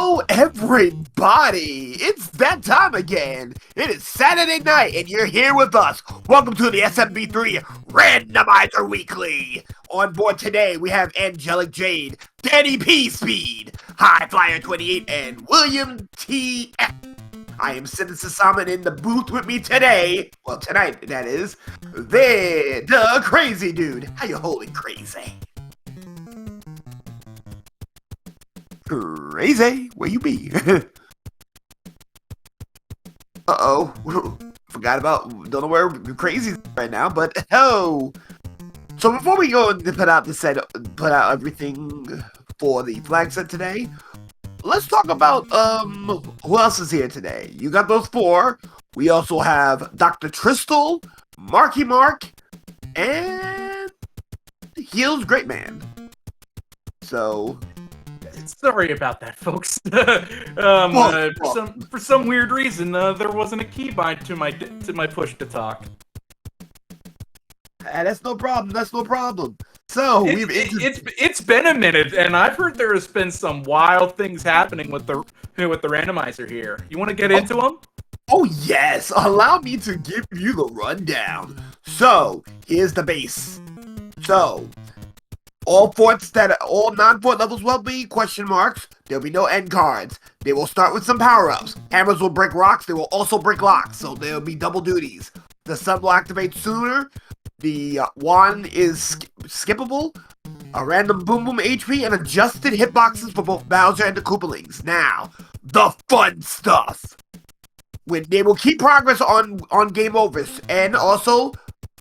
Hello, everybody! It's that time again. It is Saturday night, and you're here with us. Welcome to the SMB3 Randomizer Weekly. On board today, we have Angelic Jade, Danny P. Speed, High Flyer 28, and William T. F. I am Citizen Salmon in the booth with me today. Well, tonight, that is. The Crazy Dude. How you holding, Crazy? Crazy, where you be? Uh-oh. Forgot about, don't know where Crazy's right now, but oh. So before we go and put out everything for the flag set today, let's talk about, who else is here today? You got those four. We also have Dr. Tristal, Marky Mark, and Heels Great Man. So... Sorry about that, folks. For some weird reason, there wasn't a keybind to my push to talk. That's no problem. That's no problem. So it's been a minute, and I've heard there has been some wild things happening with the randomizer here. You want to get into them? Oh yes. Allow me to give you the rundown. So here's the base. So. All non-fort levels will be question marks. There'll be no end cards. They will start with some power-ups. Hammers will break rocks. They will also break locks. So there'll be double duties. The sun will activate sooner. The wand is skippable. A random boom boom HP and adjusted hitboxes for both Bowser and the Koopalings. Now, the fun stuff. When they will keep progress on game overs. And also...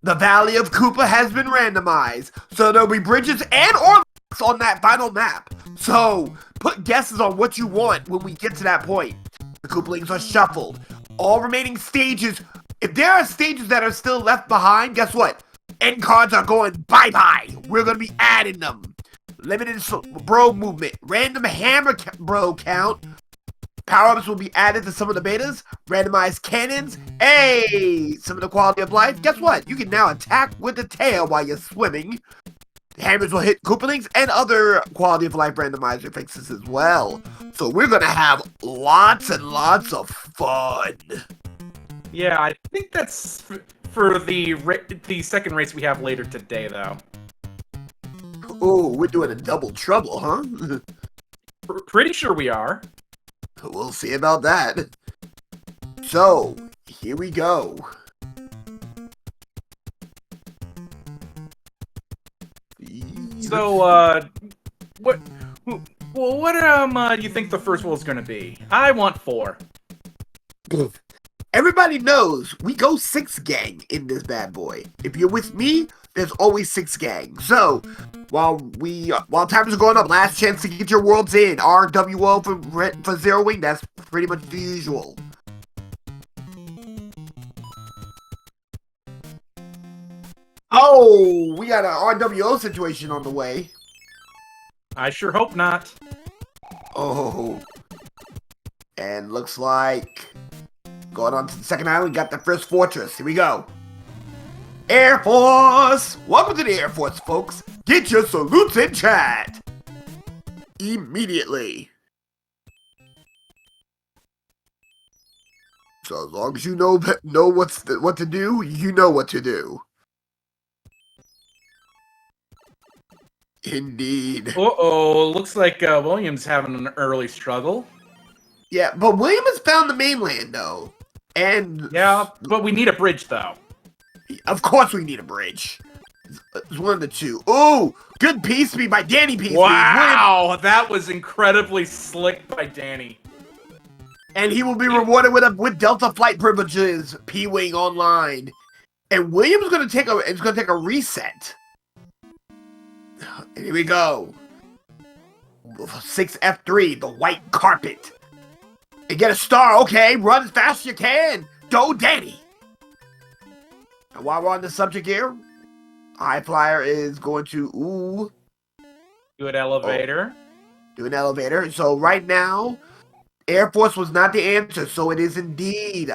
the Valley of Koopa has been randomized, so there'll be bridges and or locks on that final map. So, put guesses on what you want when we get to that point. The Koopalings are shuffled. All remaining stages, if there are stages that are still left behind, guess what? End cards are going bye-bye. We're going to be adding them. Limited bro movement, random hammer bro count. Power-ups will be added to some of the betas, randomized cannons, hey! Some of the quality of life. Guess what? You can now attack with the tail while you're swimming. The hammers will hit Koopalings and other quality of life randomizer fixes as well. So we're gonna have lots and lots of fun. Yeah, I think that's for the second race we have later today, though. Oh, we're doing a double trouble, huh? Pretty sure we are. We'll see about that. So, here we go. So, what do you think the first one is going to be? I want 4. Everybody knows we go 6 gang in this bad boy. If you're with me, there's always 6 gang. So, while times are going up, last chance to get your worlds in. RWO for zeroing, that's pretty much the usual. Oh, we got an RWO situation on the way. I sure hope not. Oh. And looks like... going on to the second island, we got the first fortress. Here we go. Air Force! Welcome to the Air Force, folks. Get your salutes in chat. Immediately. So as long as you know what to do, you know what to do. Indeed. Uh-oh, looks like William's having an early struggle. Yeah, but William has found the mainland, though. And... yeah, but we need a bridge, though. Of course we need a bridge. It's one of the two. Oh, good peace be by Danny P. Wow, that was incredibly slick by Danny. And he will be rewarded with Delta flight privileges, P-Wing online. And William's going to take a reset. And here we go. 6F3, the white carpet. And get a star, okay. Run as fast as you can. Go, Danny. And while we're on the subject here, High Flyer is going to, do an elevator. Do an elevator. So right now, Air Force was not the answer, so it is indeed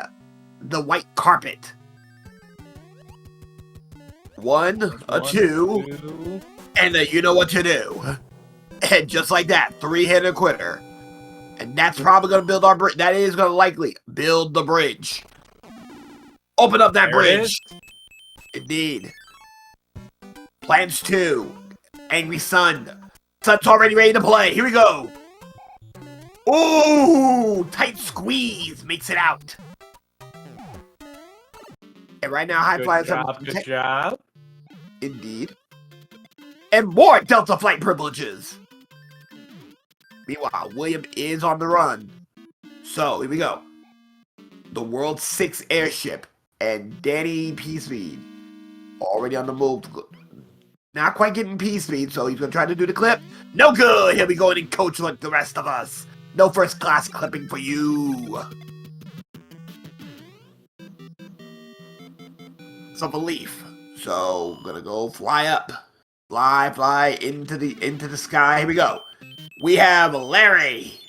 the white carpet. One, two, and then you know what to do. And just like that, 3-hitter quitter. And that's probably going to build our bridge. That is going to likely build the bridge. Open up that bridge. Indeed. Plans 2. Angry Sun. Sun's already ready to play. Here we go. Ooh, tight squeeze makes it out. And right now, High Flyers have... Good job. Indeed. And more Delta Flight privileges. Meanwhile, William is on the run. So, here we go. The world's 6th airship. And Danny P-Speed. Already on the move. Not quite getting P-Speed, so he's going to try to do the clip. No good! He'll be going in coach like the rest of us. No first class clipping for you. It's a belief. So, I'm gonna go fly up. Fly into the sky. Here we go. We have Larry.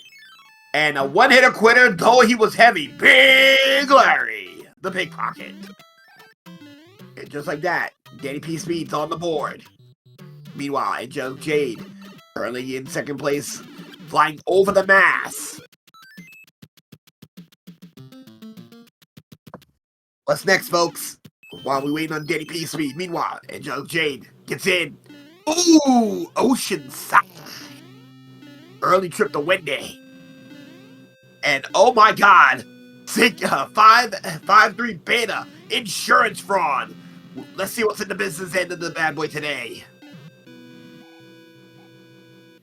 And a one-hitter quitter, though he was heavy. Big Larry. The pickpocket. And just like that, Danny P. Speed's on the board. Meanwhile, Angelic Jade, currently in second place, flying over the mass. What's next, folks? While we waiting on Danny P. Speed, meanwhile, Angelic Jade gets in. Ooh, Oceanside. Early trip to Wendy. And oh my god, 5-3 beta insurance fraud. Let's see what's in the business end of the bad boy today.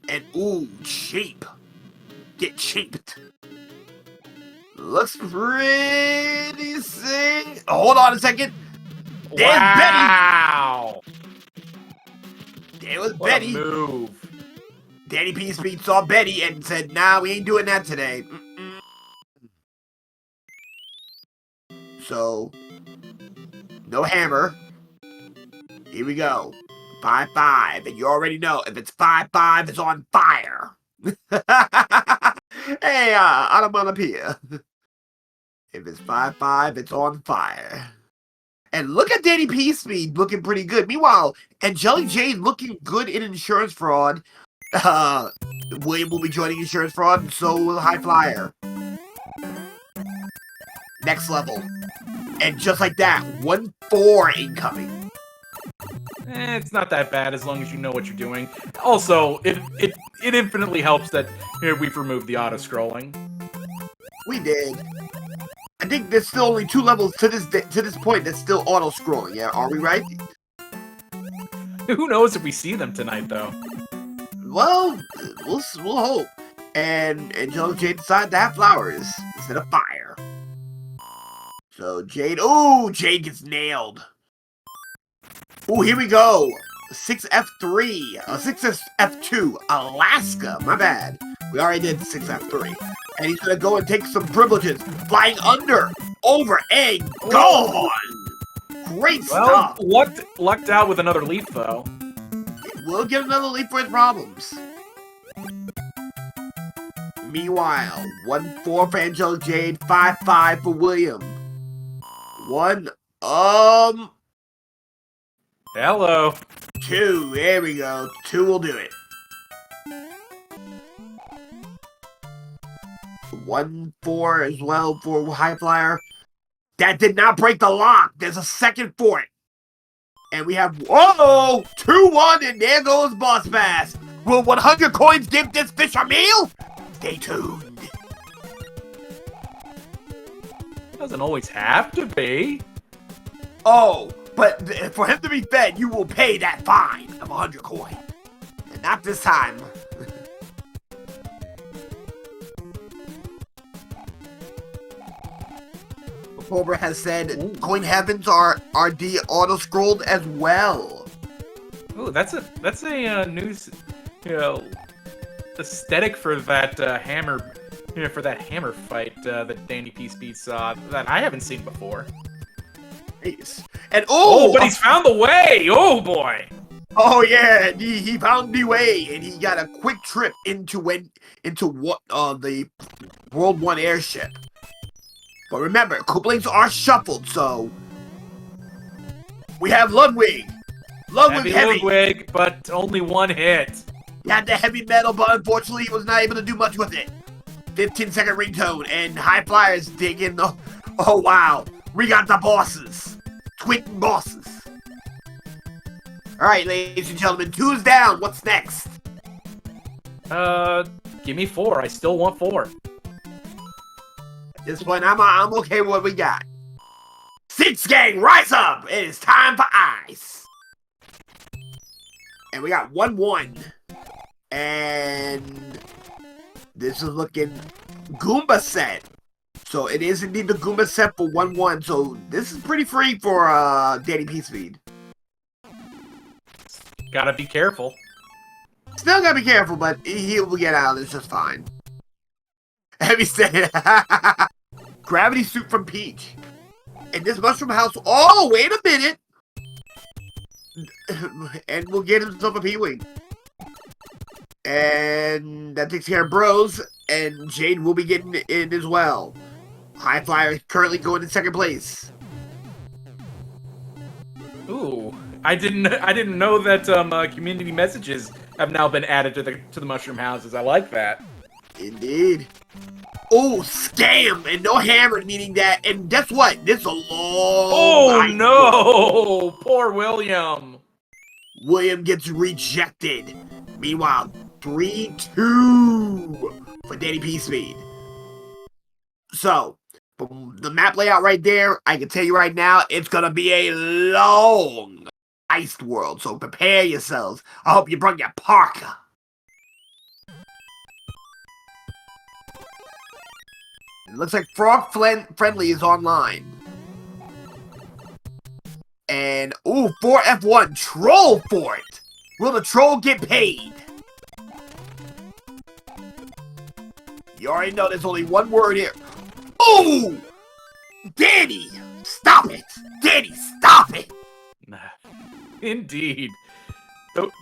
And ooh, cheap. Get cheaped. Looks pretty sick. Hold on a second. There's Wow. Betty. There was What Betty. a move. Danny P. Speed saw Betty and said, nah, we ain't doing that today. So, no hammer. Here we go. 5-5. And you already know, if it's 5-5, it's on fire. Hey, onomatopoeia. If it's 5-5, it's on fire. And look at Danny P. Speed looking pretty good. Meanwhile, Angelic Jade looking good in insurance fraud. William will be joining insurance fraud, and so will High Flyer. Next level. And just like that, 1-4 incoming. It's not that bad as long as you know what you're doing. Also, it infinitely helps that we've removed the auto-scrolling. We did. I think there's still only 2 levels to this point that's still auto-scrolling, yeah? Are we right? Who knows if we see them tonight, though? Well, we'll hope. And Angelic Jade decided to have flowers instead of fire. So Jade, ooh, Jade gets nailed. Ooh, here we go. 6F3, 6F2, Alaska. My bad. We already did 6F3. And he's gonna go and take some privileges. Flying under, over, and gone. Great stuff. Lucked out with another leaf, though. We'll get another leaf for his problems. Meanwhile, 1-4 for Angelic Jade, 5-5 for William. Hello. 2, there we go. 2 will do it. 1-4 as well for High Flyer. That did not break the lock. There's a second for it. And we have, whoa, 2-1, and there goes Boss Pass. Will 100 coins give this fish a meal? Stay tuned. Doesn't always have to be. Oh, but for him to be fed, you will pay that fine of 100 coin. And not this time. Cobra has said coin heavens are de-auto-scrolled as well. Oh, that's a new, aesthetic for that hammer, for that hammer fight that Danny P. Speed saw that I haven't seen before. Nice. And oh, but he's found the way. Oh boy. Oh yeah, he found the way, and he got a quick trip into the World 1 airship. But remember, couplings are shuffled, so we have Ludwig. Ludwig heavy. Ludwig, but only one hit. He had the heavy metal, but unfortunately he was not able to do much with it. 15-second ringtone, and High Flyer's digging. Oh, wow. We got the bosses. Twin bosses. All right, ladies and gentlemen, 2's down. What's next? Give me 4. I still want 4. At this point, I'm okay with what we got. 6 gang, rise up! It is time for ice. And we got 1-1. And this is looking Goomba set. So it is indeed the Goomba set for 1-1. So this is pretty free for Danny P Speed. Gotta be careful. Still gotta be careful, but he will get out of this just fine. Heavy said, Gravity Suit from Peach. And this Mushroom House, oh, wait a minute. And we'll get himself a P-Wing. And that takes care of Bros, and Jade will be getting in as well. High Flyer is currently going in 2nd place. Ooh, I didn't know that community messages have now been added to the mushroom houses. I like that. Indeed. Oh, scam and no hammer, meaning that. And guess what? This is a long. Oh no! Poor William. William gets rejected. Meanwhile, 3-2 for Danny P Speed. So, from the map layout right there, I can tell you right now, it's gonna be a long iced world. So prepare yourselves. I hope you brought your parka. It looks like Frog Friendly is online. And, ooh, 4F1, Troll for it. Will the troll get paid? You already know there's only one word here. Ooh! Danny, stop it! Danny, stop it! Indeed.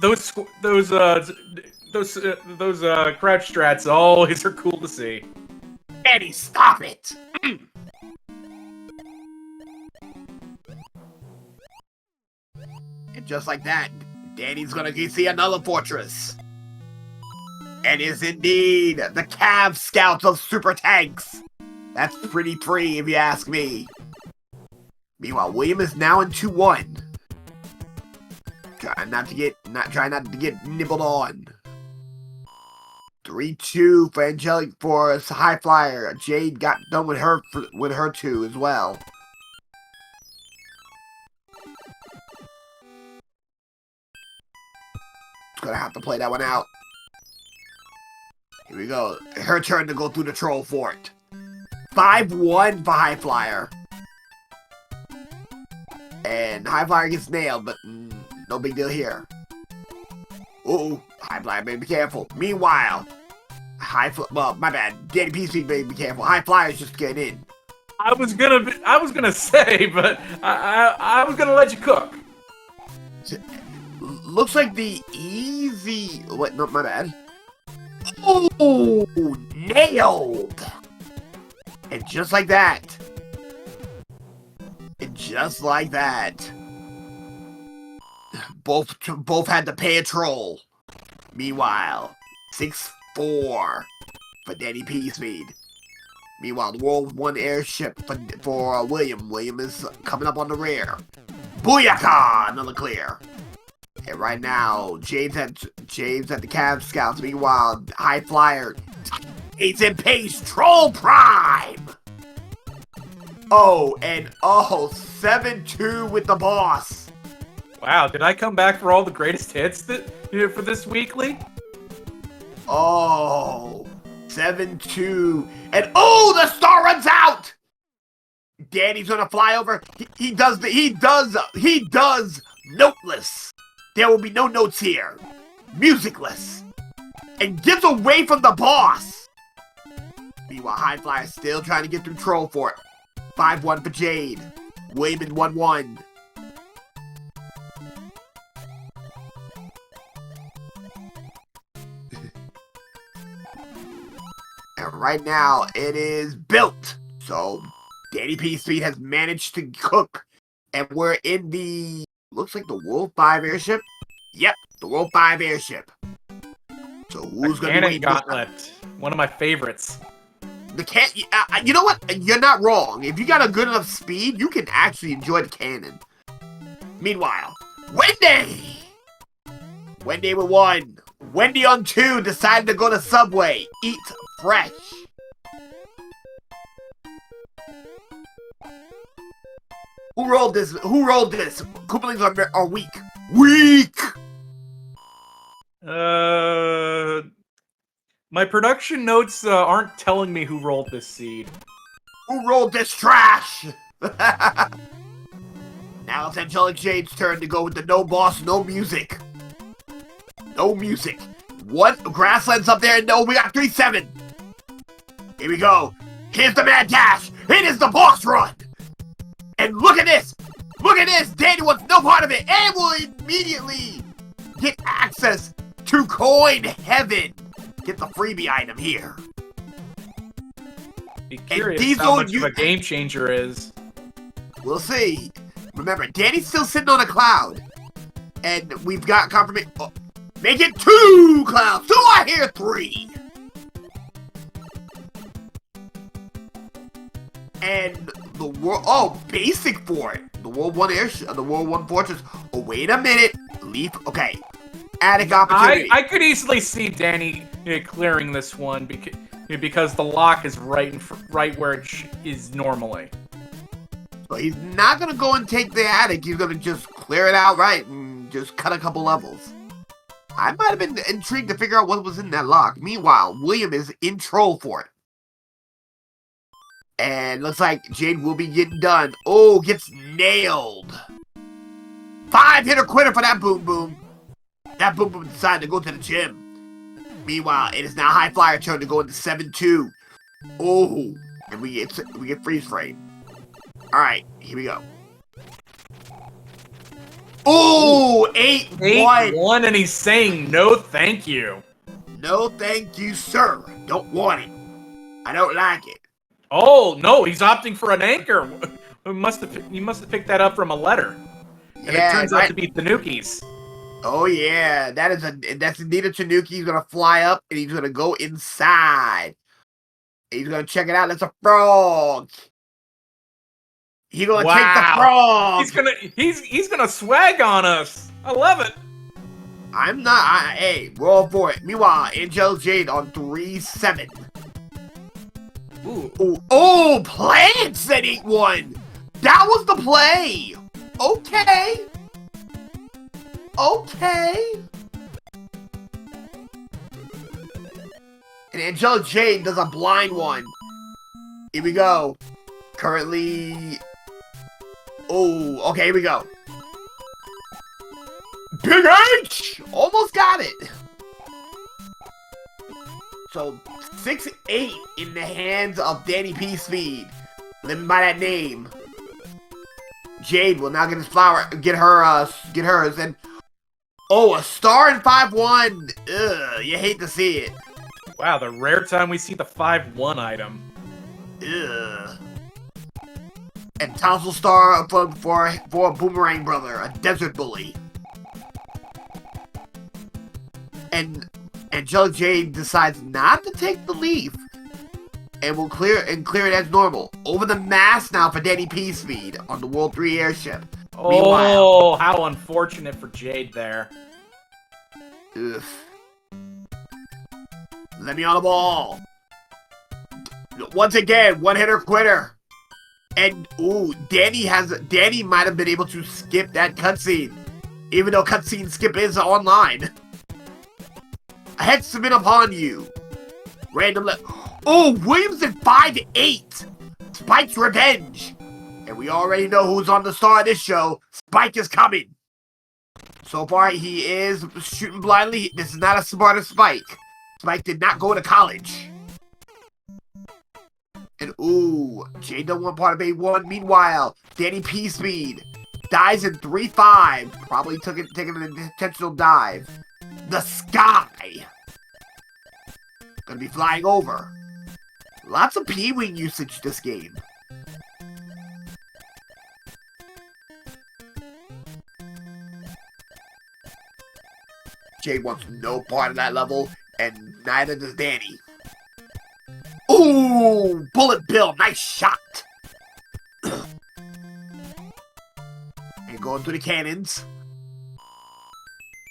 Those crouch strats always are cool to see. Danny, stop it! And just like that, Danny's gonna see another fortress. And is indeed the Cav Scouts of Super Tanks. That's pretty free if you ask me. Meanwhile, William is now in 2-1. Try not to get nibbled on. 3-2 for Angelic for High Flyer. Jade got done with her 2 as well. Gonna have to play that one out. Here we go. Her turn to go through the troll fort. 5-1 for High Flyer. And High Flyer gets nailed, but no big deal here. Uh-oh. High Flyer, baby, be careful. Meanwhile, well, my bad. Danny PC, baby, be careful. High Flyer's just getting in. I was gonna say, but I was gonna let you cook. Looks like the easy. Wait, no, my bad. Oh, nailed! And just like that. And just like that. Both had to pay a troll. Meanwhile, 6-4 for Danny P Speed. Meanwhile, the World 1 airship for William. William is coming up on the rear. Booyaka! Another clear. And right now, James at the Cav Scouts. Meanwhile, High Flyer, it's in pace. Troll Prime. Oh, and 7-2 with the boss. Wow, did I come back for all the greatest hits for this weekly? Oh, 7-2, and the star runs out. Danny's gonna fly over. He does noteless. There will be no notes here. Musicless. And gets away from the boss. Meanwhile, High Flyer still trying to get through Troll Fort. 5-1 for Jade. William in 1-1. And right now, it is built. So, Danny P Speed has managed to cook. And we're in the... looks like the World 5 airship. Yep, the World 5 airship. So who's going to win? Gauntlet, one of my favorites. The can. You know what? You're not wrong. If you got a good enough speed, you can actually enjoy the cannon. Meanwhile, Wendy! Wendy with 1. Wendy on 2 decided to go to Subway. Eat fresh. Who rolled this? Who rolled this? Koopalings are weak. Weak! My production notes aren't telling me who rolled this seed. Who rolled this trash? Now it's Angelic Jade's turn to go with the no boss, no music. No music. What? Grasslands up there? No, we got 3-7. Here we go. Here's the mad dash. It is the boss run. And look at this. Look at this. Danny wants no part of it. And will immediately get access to Coin Heaven. Get the freebie item here. Be curious how much of a game changer is. We'll see. Remember, Danny's still sitting on a cloud. And we've got confirmation. Oh, make it 2 clouds. Do I hear 3? And the world. Oh, basic for it. The World 1 airship. The World 1 fortress. Oh, wait a minute. Leaf. Okay. Attic opportunity. I could easily see Danny clearing this one because the lock is right where it is normally. So he's not gonna go and take the attic. He's gonna just clear it outright and just cut a couple levels. I might have been intrigued to figure out what was in that lock. Meanwhile, William is in troll for it. And looks like Jade will be getting done. Oh, gets nailed. 5-hitter quitter for that Boom Boom. That Boom Boom decided to go to the gym. Meanwhile, it is now High Flyer turn to go into 7-2. Oh, and we get freeze frame. All right, here we go. Oh, 8-1. 8-1, and he's saying no, thank you. No, thank you, sir. Don't want it. I don't like it. Oh no, he's opting for an anchor. You must have picked that up from a letter. And yeah, it turns out to be Tanukis. Oh yeah, that's indeed a Tanuki. He's gonna fly up and he's gonna go inside. He's gonna check it out. That's a frog. He's gonna take the frog. He's gonna swag on us. I love it. I'm not. Hey, roll for it. Meanwhile, Angel Jade on 3-7. Ooh. Ooh. Oh, plants at 8-1. That was the play. Okay. Okay. And Angelic Jade does a blind one. Here we go. Currently. Oh, okay, here we go. Big H! Almost got it. So, 6-8 in the hands of Danny P. Speed. Living by that name. Jade will now get his flower, get hers, and oh, a star in 5-1. Ugh, you hate to see it. Wow, the rare time we see the 5-1 item. Ugh. And Tonsil Star for a Boomerang Brother, a Desert Bully. And Angelic Jade decides not to take the leaf. And will clear it as normal. Over the mass now for Danny P. Speed on the World 3 airship. Oh, meanwhile, how unfortunate for Jade there. Ugh. Let me on the ball. Once again, one-hitter quitter. And, ooh, Danny might have been able to skip that cutscene. Even though cutscene skip is online. A head spin upon you. Random Oh, Williams at 5-8. Spike's revenge. And we already know who's on the star of this show. Spike is coming. So far, he is shooting blindly. This is not a smarter Spike. Spike did not go to college. And ooh, Jade don't want part of A1. Meanwhile, Danny P. Speed dies in 3-5. Probably taking an intentional dive. The sky. Gonna be flying over. Lots of P-Wing usage this game. Jade wants no part of that level, and neither does Danny. Ooh, Ooh, Bullet Bill, nice shot. And going through the cannons.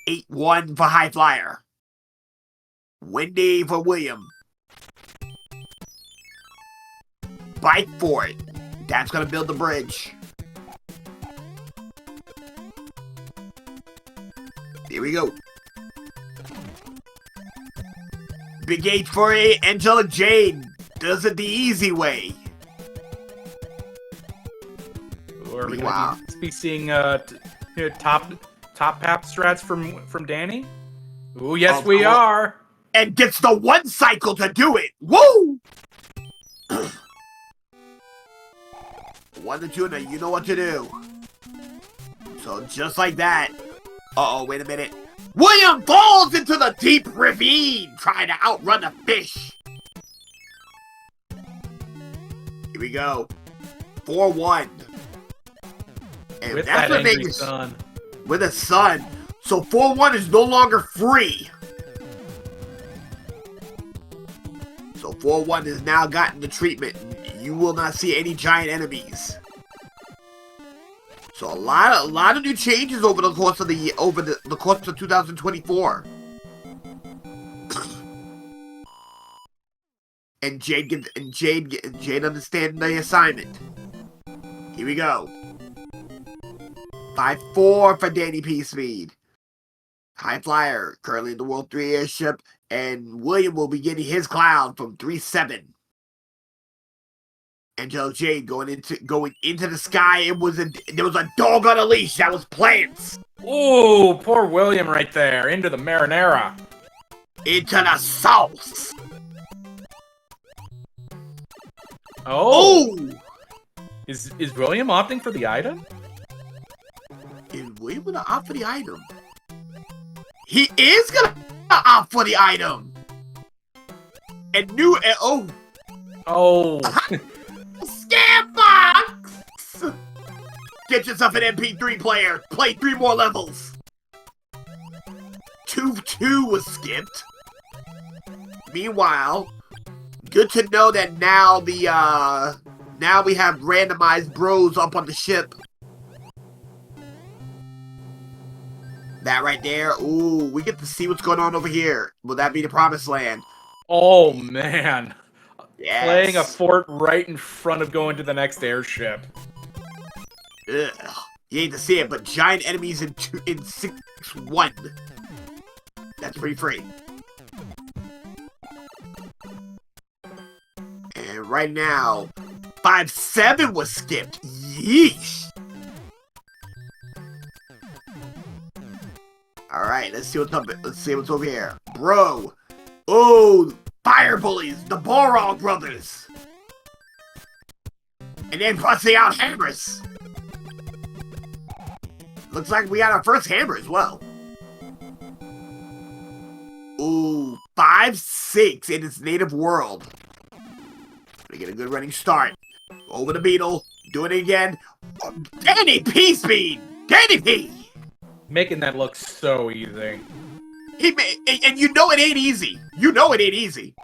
8-1 for High Flyer. Windy for William. Bite for it. That's gonna build the bridge. Here we go. Big H for a Angelic Jade. Does it the easy way. Or are we gonna be seeing top pap strats from Danny? Ooh, yes, we are. And gets the one cycle to do it. Woo! One to two, now you know what to do. So just like that. Uh-oh, wait a minute. William falls into the deep ravine, trying to outrun the fish. Here we go. 4-1. And with that's that what angry makes sun. With a sun. So 4-1 is no longer free. So 4-1 has now gotten the treatment. You will not see any giant enemies. So a lot of new changes over the course of the course of 2024. And Jade understanding the assignment. Here we go. 5-4 for Danny P. Speed. High Flyer, currently in the World 3 airship, and William will be getting his cloud from 3-7. Angelic Jade going into the sky. There was a dog on a leash. That was Plants. Ooh, poor William right there. Into the marinara. Into the sauce. Oh. Is William opting for the item? Is William gonna opt for the item? He is gonna opt for the item. And oh. Scam box! Get yourself an MP3 player. Play 3 more levels. 2-2 was skipped. Meanwhile, good to know that now now we have randomized bros up on the ship. That right there. Ooh, we get to see what's going on over here. Will that be the promised land? Oh man. Yes. Playing a fort right in front of going to the next airship. Ugh. You hate to see it, but giant enemies in 6-1. That's pretty free. And right now, 5-7 was skipped. Yeesh. All right, let's see what's up. Let's see what's over here, bro. Oh, fire bullies, the Borog brothers, and then busting out hammers. Looks like we got our first hammer as well. Ooh, 5-6 in its native world. We get a good running start. Over the beetle, doing it again. Danny P Speed, Danny P. Making that look so easy. And you know it ain't easy. You know it ain't easy.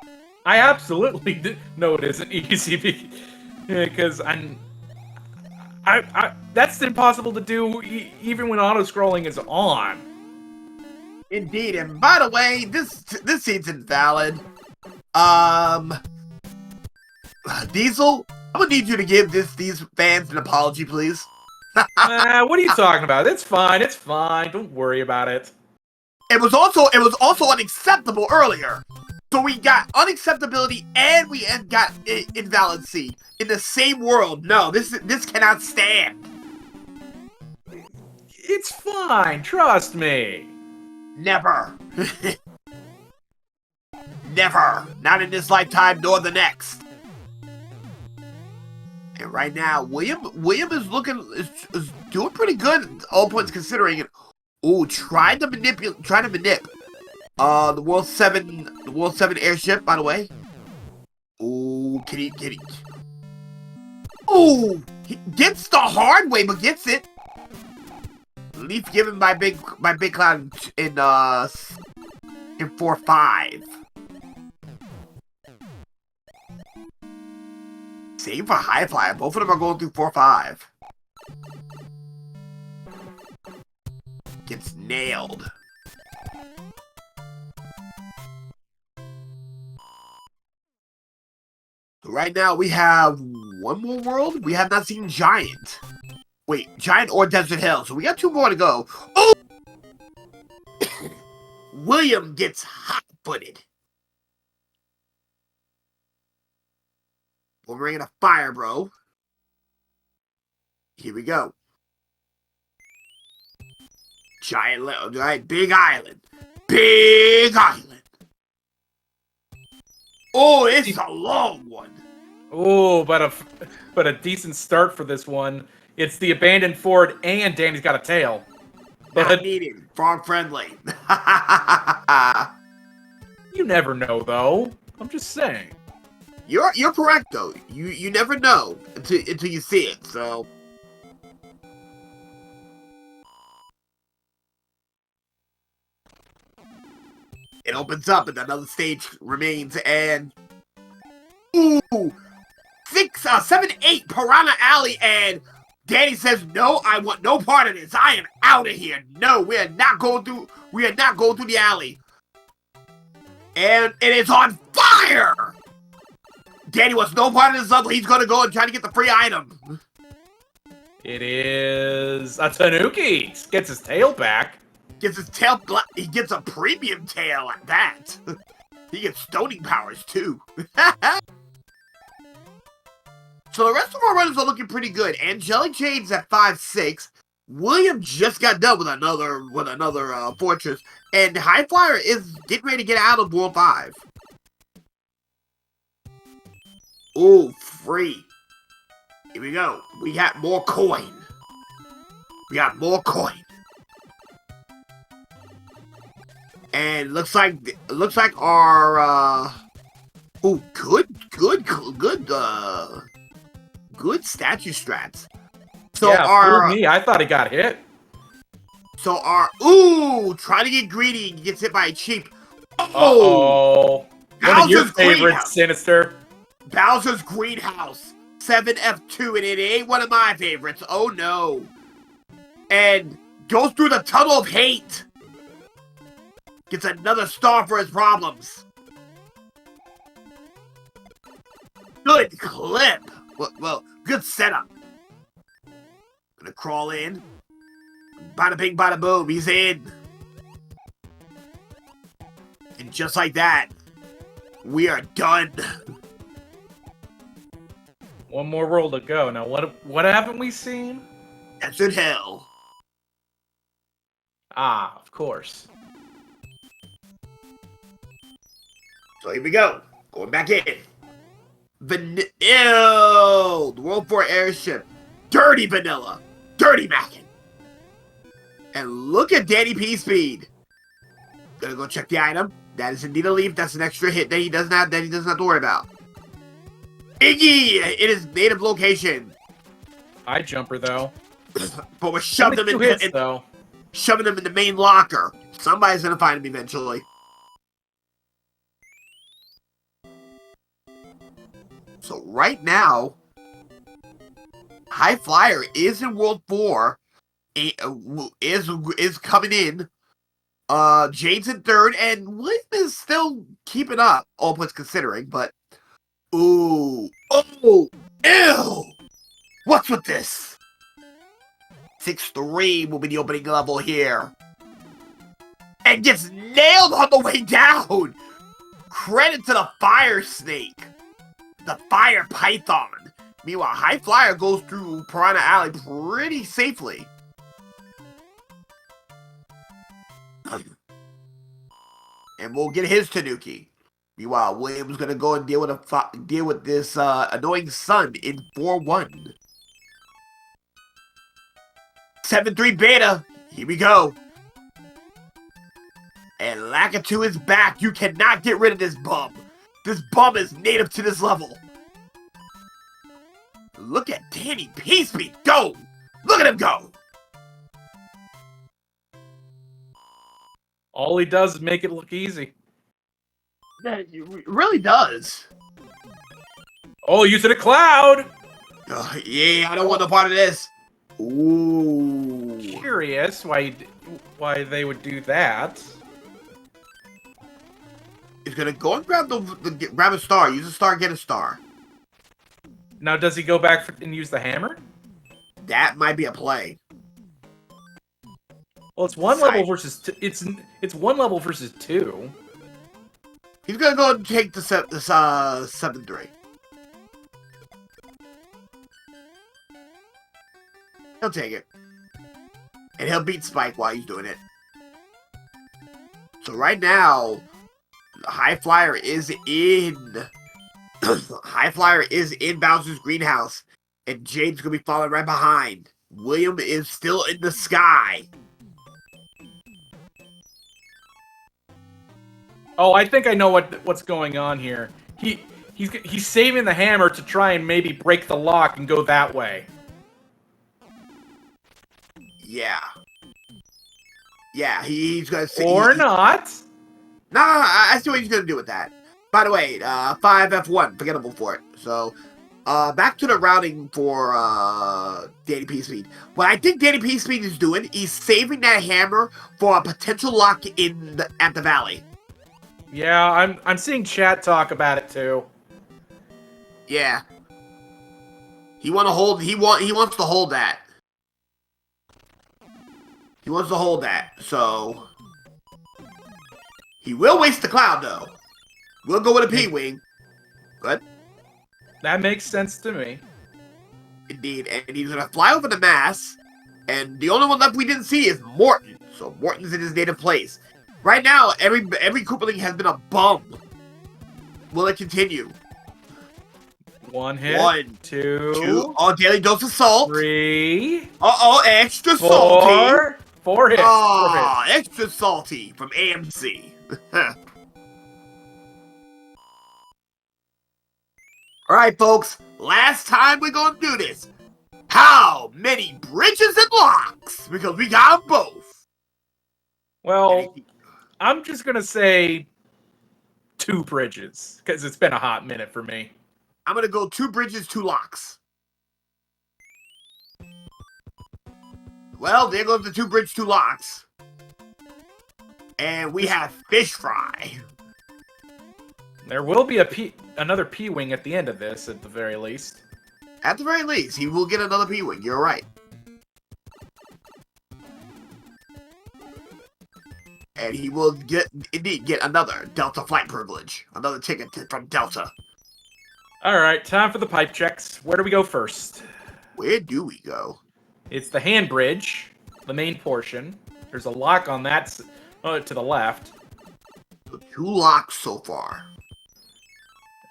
I absolutely know it isn't easy because that's impossible to do even when auto-scrolling is on. Indeed, and by the way, this scene's invalid. Diesel, I'm gonna need you to give these fans an apology, please. What are you talking about? It's fine. It's fine. Don't worry about it. It was also unacceptable earlier. So we got unacceptability and we got invalidancy in the same world. No, this cannot stand. It's fine. Trust me. Never. Never. Not in this lifetime nor the next. And right now, William is doing pretty good, all points considering. Ooh, trying to manip. The World 7 airship, by the way. Ooh, can he? Ooh, he gets the hard way, but gets it. Leaf given by Big Cloud in 4-5. Same for High Flyer. Both of them are going through 4-5. Gets nailed. Right now, we have one more world. We have not seen Giant. Wait, Giant or Desert Hill. So we got 2 more to go. Oh! William gets hot-footed. We're bringing a fire, bro. Here we go. Giant, right? Big Island. Big Island. Oh, it's a long one. Oh, but a decent start for this one. It's the abandoned fort, and Danny's got a tail. Not needed. Frog friendly. You never know, though. I'm just saying. You're correct though. You never know until you see it. So. It opens up and another stage remains, and ooh, 7-8 Piranha Alley, and Danny says, "No, I want no part of this. I am out of here. No, we are not going through the alley." And it is on fire. Danny wants no part of this level. He's gonna go and try to get the free item. It is a Tanuki. Gets his tail back. Gets his tail. He gets a premium tail at that. He gets stoning powers too. So the rest of our runners are looking pretty good. Angelic Jade's at 5-6. William just got done with another fortress, and High Flyer is getting ready to get out of World 5. Ooh, free. Here we go. We got more coin. And looks like our ooh, good statue strats. So yeah, me, I thought he got hit. So trying to get greedy, he gets hit by a cheap. Oh, one of your favorites, Sinister. Bowser's Greenhouse 7F2, and it ain't one of my favorites. Oh no! And goes through the tunnel of hate. Gets another star for his problems. Good clip. Well, good setup. Gonna crawl in. Bada bing, bada boom. He's in. And just like that, we are done. One more world to go. Now, what haven't we seen? Desert Hill. Ah, of course. So here we go. Going back in. The World 4 airship. Dirty vanilla. Dirty mackin'. And look at Danny P speed. Gonna go check the item. That is indeed a leaf. That's an extra hit that he doesn't have to worry about. Iggy! It is native location. High jumper though. But we're shoving them in the main locker. Somebody's gonna find him eventually. So right now, High Flyer is in World 4. Is coming in. Jade's in 3rd, and William is still keeping up, all points considering, but ooh. Oh! Ew! What's with this? 6-3 will be the opening level here. And gets nailed on the way down! Credit to the Fire Snake. The Fire Python. Meanwhile, High Flyer goes through Piranha Alley pretty safely. And we'll get his Tanuki. Meanwhile, William's gonna go and deal with this annoying sun in 4-1. 7-3 beta. Here we go. And Lakitu is back. You cannot get rid of this bum. This bum is native to this level. Look at Danny P speed go. Look at him go. All he does is make it look easy. It really does. Oh, using a cloud. Yeah, I don't want no part of this. Ooh. Curious why they would do that. He's gonna go and grab a star. Use a star, get a star. Now, does he go back and use the hammer? That might be a play. Well, it's one level versus two. It's one level versus two. He's gonna go and take the 7-3. He'll take it. And he'll beat Spike while he's doing it. So right now, High Flyer is in... High Flyer is in Bowser's greenhouse. And Jade's gonna be following right behind. William is still in the sky. Oh, I think I know what's going on here. He's saving the hammer to try and maybe break the lock and go that way. Yeah. Yeah, he's gonna see. Or not. No, I see what he's gonna do with that. By the way, 5F1, forgettable for it. So, back to the routing for Danny P Speed. What I think Danny P Speed is doing, he's saving that hammer for a potential lock at the valley. Yeah, I'm seeing chat talk about it too. Yeah. He wants to hold that. He wants to hold that, so he will waste the cloud though. We'll go with a P-Wing. Good. That makes sense to me. Indeed, and he's gonna fly over the mass, and the only one left we didn't see is Morton. So Morton's in his native place. Right now, every Koopaling has been a bum. Will it continue? One hit. 1, two. 2. Oh, daily dose of salt. 3. Uh-oh, extra 4. salty. 4 hits. Oh, extra salty from AMC. Alright, folks. Last time we're gonna do this. How many bridges and locks? Because we got 'em both. Well, I'm just gonna say 2 bridges because it's been a hot minute for me. I'm gonna go 2 bridges, 2 locks. Well, there goes the 2 bridge, 2 locks. And we have fish fry. There will be another P-Wing at the end of this, at the very least. At the very least, he will get another P-Wing. You're right. And he will indeed get another Delta flight privilege. Another ticket from Delta. Alright, time for the pipe checks. Where do we go first? Where do we go? It's the hand bridge, the main portion. There's a lock on that to the left. So 2 locks so far.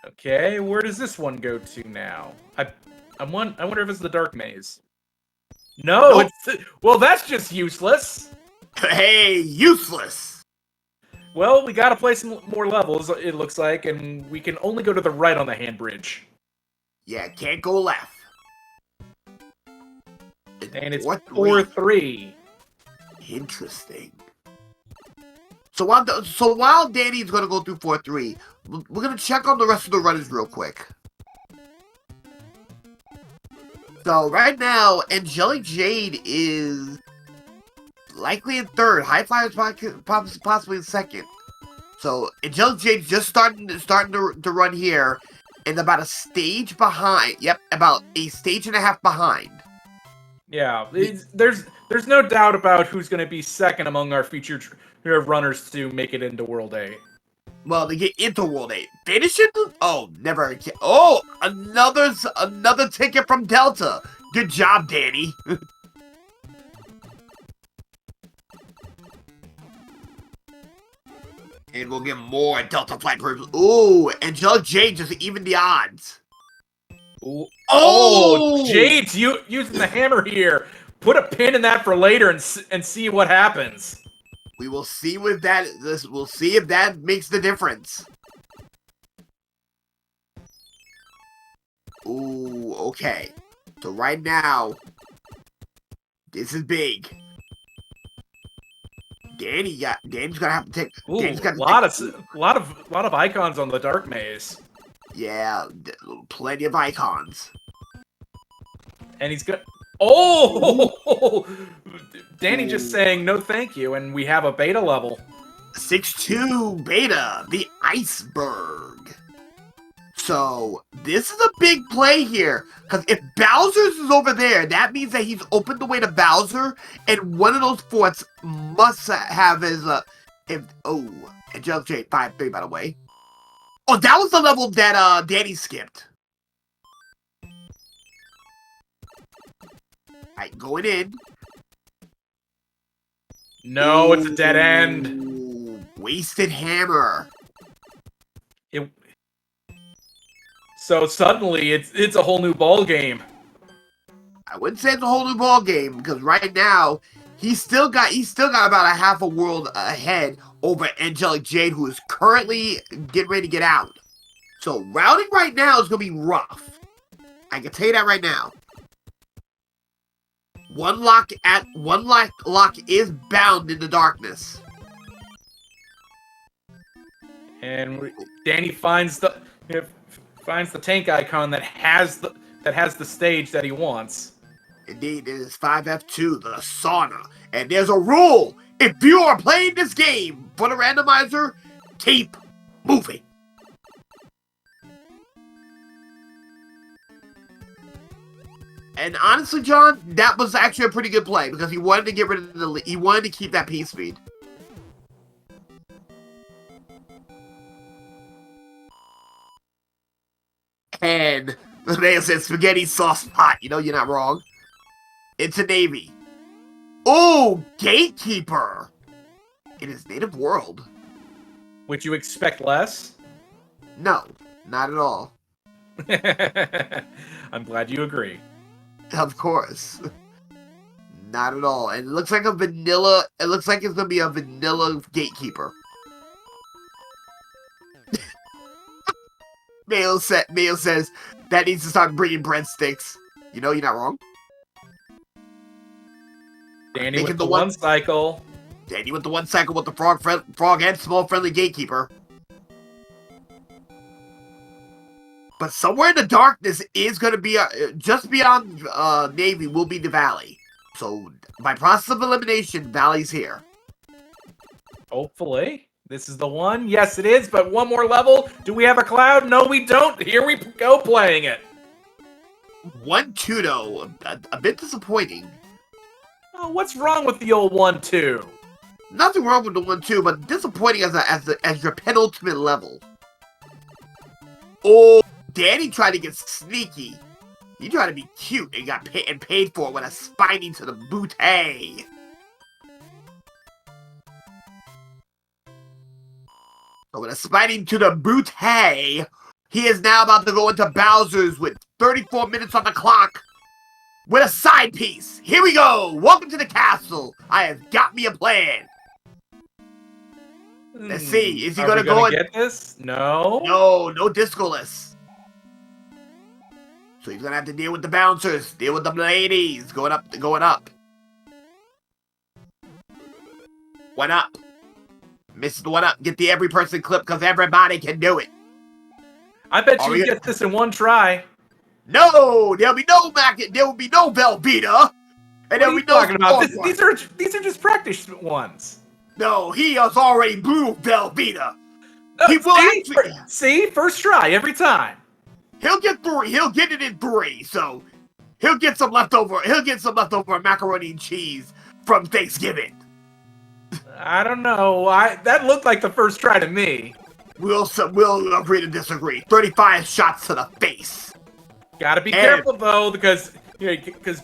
Okay, where does this one go to now? I wonder if it's the dark maze. No, Nope. Well, that's just useless. Hey, useless! Well, we gotta play some more levels, it looks like, and we can only go to the right on the hand bridge. Yeah, can't go left. And it's 4-3. 4-3. Interesting. So while Danny's gonna go through 4-3, we're gonna check on the rest of the runners real quick. So right now, Angelic Jade is likely in 3rd. High Flyer's possibly in 2nd. So Angelic Jade's just starting to run here, and about a stage behind. Yep, about a stage and a half behind. Yeah, there's no doubt about who's going to be second among our featured runners to make it into World 8. Well, they get into World 8. Finish it? Oh, never again. Oh, another ticket from Delta. Good job, Danny. And we'll get more Delta flight privileges. Ooh, Angelic Jade just even the odds. Ooh. Oh! Jade's using the hammer here. Put a pin in that for later and see what happens. We will see with that. We'll see if that makes the difference. Ooh, okay. So right now, this is big. Danny's gonna have to take. Ooh, Danny's got a lot of icons on the dark maze. Yeah, plenty of icons. And he's gonna. Oh! Danny just saying no thank you, and we have a beta level. 6-2 beta, the iceberg. So, this is a big play here. Because if Bowser's is over there, that means that he's opened the way to Bowser. And one of those forts must have his, Angelic Jade 5-3, by the way. Oh, that was the level that, Danny skipped. Alright, going in. No, it's a dead end. Ooh, wasted hammer. So suddenly, it's a whole new ball game. I wouldn't say it's a whole new ball game because right now he's still got about a half a world ahead over Angelic Jade, who is currently getting ready to get out. So routing right now is gonna be rough. I can tell you that right now. One lock is bound in the darkness. And Danny finds the tank icon that has the stage that he wants. Indeed, it is 5F2, the sauna. And there's a rule. If you are playing this game for the randomizer, keep moving. And honestly, John, that was actually a pretty good play because he wanted to get rid of he wanted to keep that P speed. And the man said spaghetti sauce pot. You know, you're not wrong. It's a Navy. Oh, Gatekeeper! In his native world. Would you expect less? No, not at all. I'm glad you agree. Of course. Not at all. And it looks like it looks like it's gonna be a vanilla Gatekeeper. Mayo says that needs to start bringing breadsticks. You know, you're not wrong. Danny with the one cycle. Danny with the one cycle with the frog and small friendly Gatekeeper. But somewhere in the darkness is going to be just beyond Navy will be the Valley. So by process of elimination, Valley's here. Hopefully. This is the one? Yes, it is, but one more level. Do we have a cloud? No, we don't. Here we go playing it. 1-2, though. A bit disappointing. Oh, what's wrong with the old 1-2? Nothing wrong with the 1-2, but disappointing as your penultimate level. Oh, Danny tried to get sneaky. He tried to be cute and got paid for it with a spiny to the bootay. So with a spiny to the bootay, he is now about to go into Bowser's with 34 minutes on the clock with a side piece. Here we go. Welcome to the castle. I have got me a plan. Let's see. Is he going to go and get this? No. No discoless. So he's going to have to deal with the bouncers, deal with the ladies, going up. One up. Misses the one up. Get the every person clip because everybody can do it. I bet you get this in one try. No, there'll be no there will be no Velveeta. And there'll be no talking about? These are just practice ones. No, he has already blew Velveeta. He will see, first try every time. He'll get 3. He'll get it in 3. So he'll get some leftover. He'll get some leftover macaroni and cheese from Thanksgiving. I don't know. That looked like the first try to me. We'll agree to disagree. 35 shots to the face. Gotta be careful though, because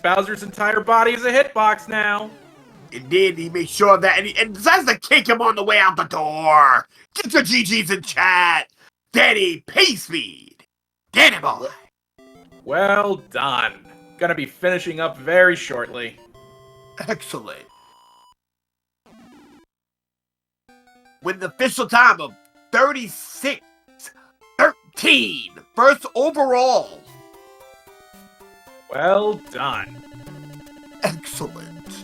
Bowser's entire body is a hitbox now. Indeed, he made sure of that, and decides to kick him on the way out the door. Get your GGs in chat. Danny, pace speed. Danny boy. Well done. Gonna be finishing up very shortly. Excellent. With an official time of 36-13. First overall. Well done. Excellent.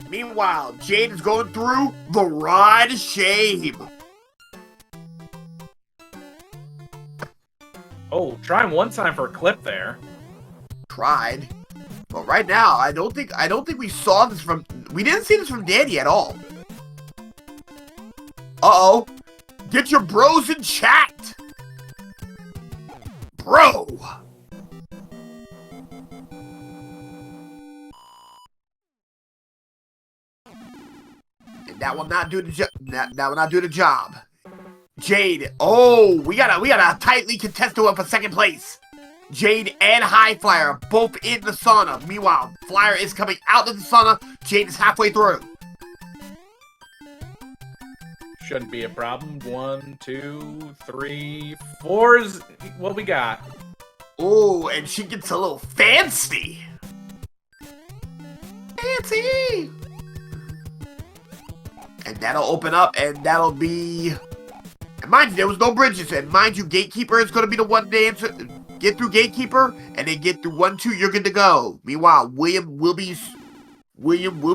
Meanwhile, Jade is going through the Rod of Shame. Oh, try him one time for a clip there. Tried. But right now, I don't think we saw this from... We didn't see this from Danny at all. Uh-oh. Get your bros in chat. Bro. And that will not do the job. That will not do the job. Jade. Oh, we got a tightly contested one for second place. Jade and High Flyer both in the sauna. Meanwhile, Flyer is coming out of the sauna. Jade is halfway through. Shouldn't be a problem. 1, 2, 3, 4 is what we got. Oh, and she gets a little fancy. Fancy. And that'll open up, and that'll be... And mind you, there was no bridges. And mind you, Gatekeeper is going to be the one to answer... Get through Gatekeeper, and then get through 1, 2, you're good to go. Meanwhile, William will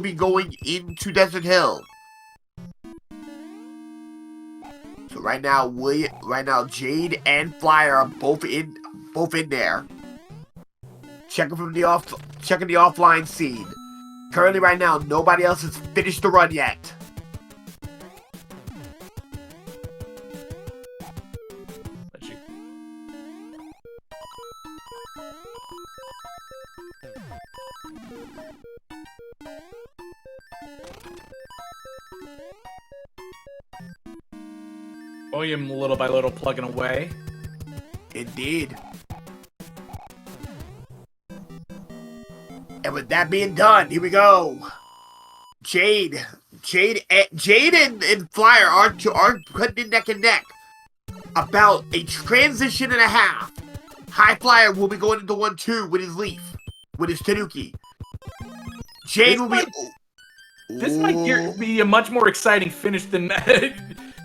be going into Desert Hill. So right now, Jade and Flyer are both in there. Checking the offline scene. Currently, right now, nobody else has finished the run yet. William, little by little, plugging away. Indeed. And with that being done, here we go. Jade and Flyer are putting in neck and neck. About a transition and a half. High Flyer will be going into 1, 2 with his Leaf, with his Tanuki. Jade will be. This might be a much more exciting finish than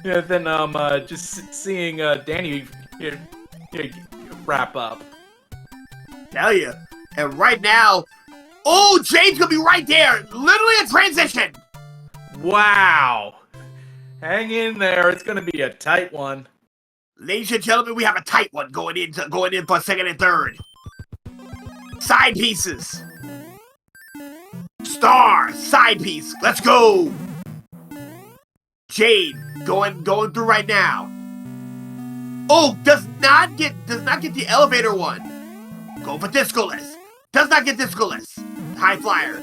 just seeing Danny wrap up. Tell you. And right now, oh, Jade's gonna be right there. Literally a transition. Wow. Hang in there. It's gonna be a tight one. Ladies and gentlemen, we have a tight one going in for second and third. Side pieces. Star, side piece. Let's go. Jade going through right now. Oh, does not get the elevator one. Go for Discoless. Does not get Discoless. High Flyer.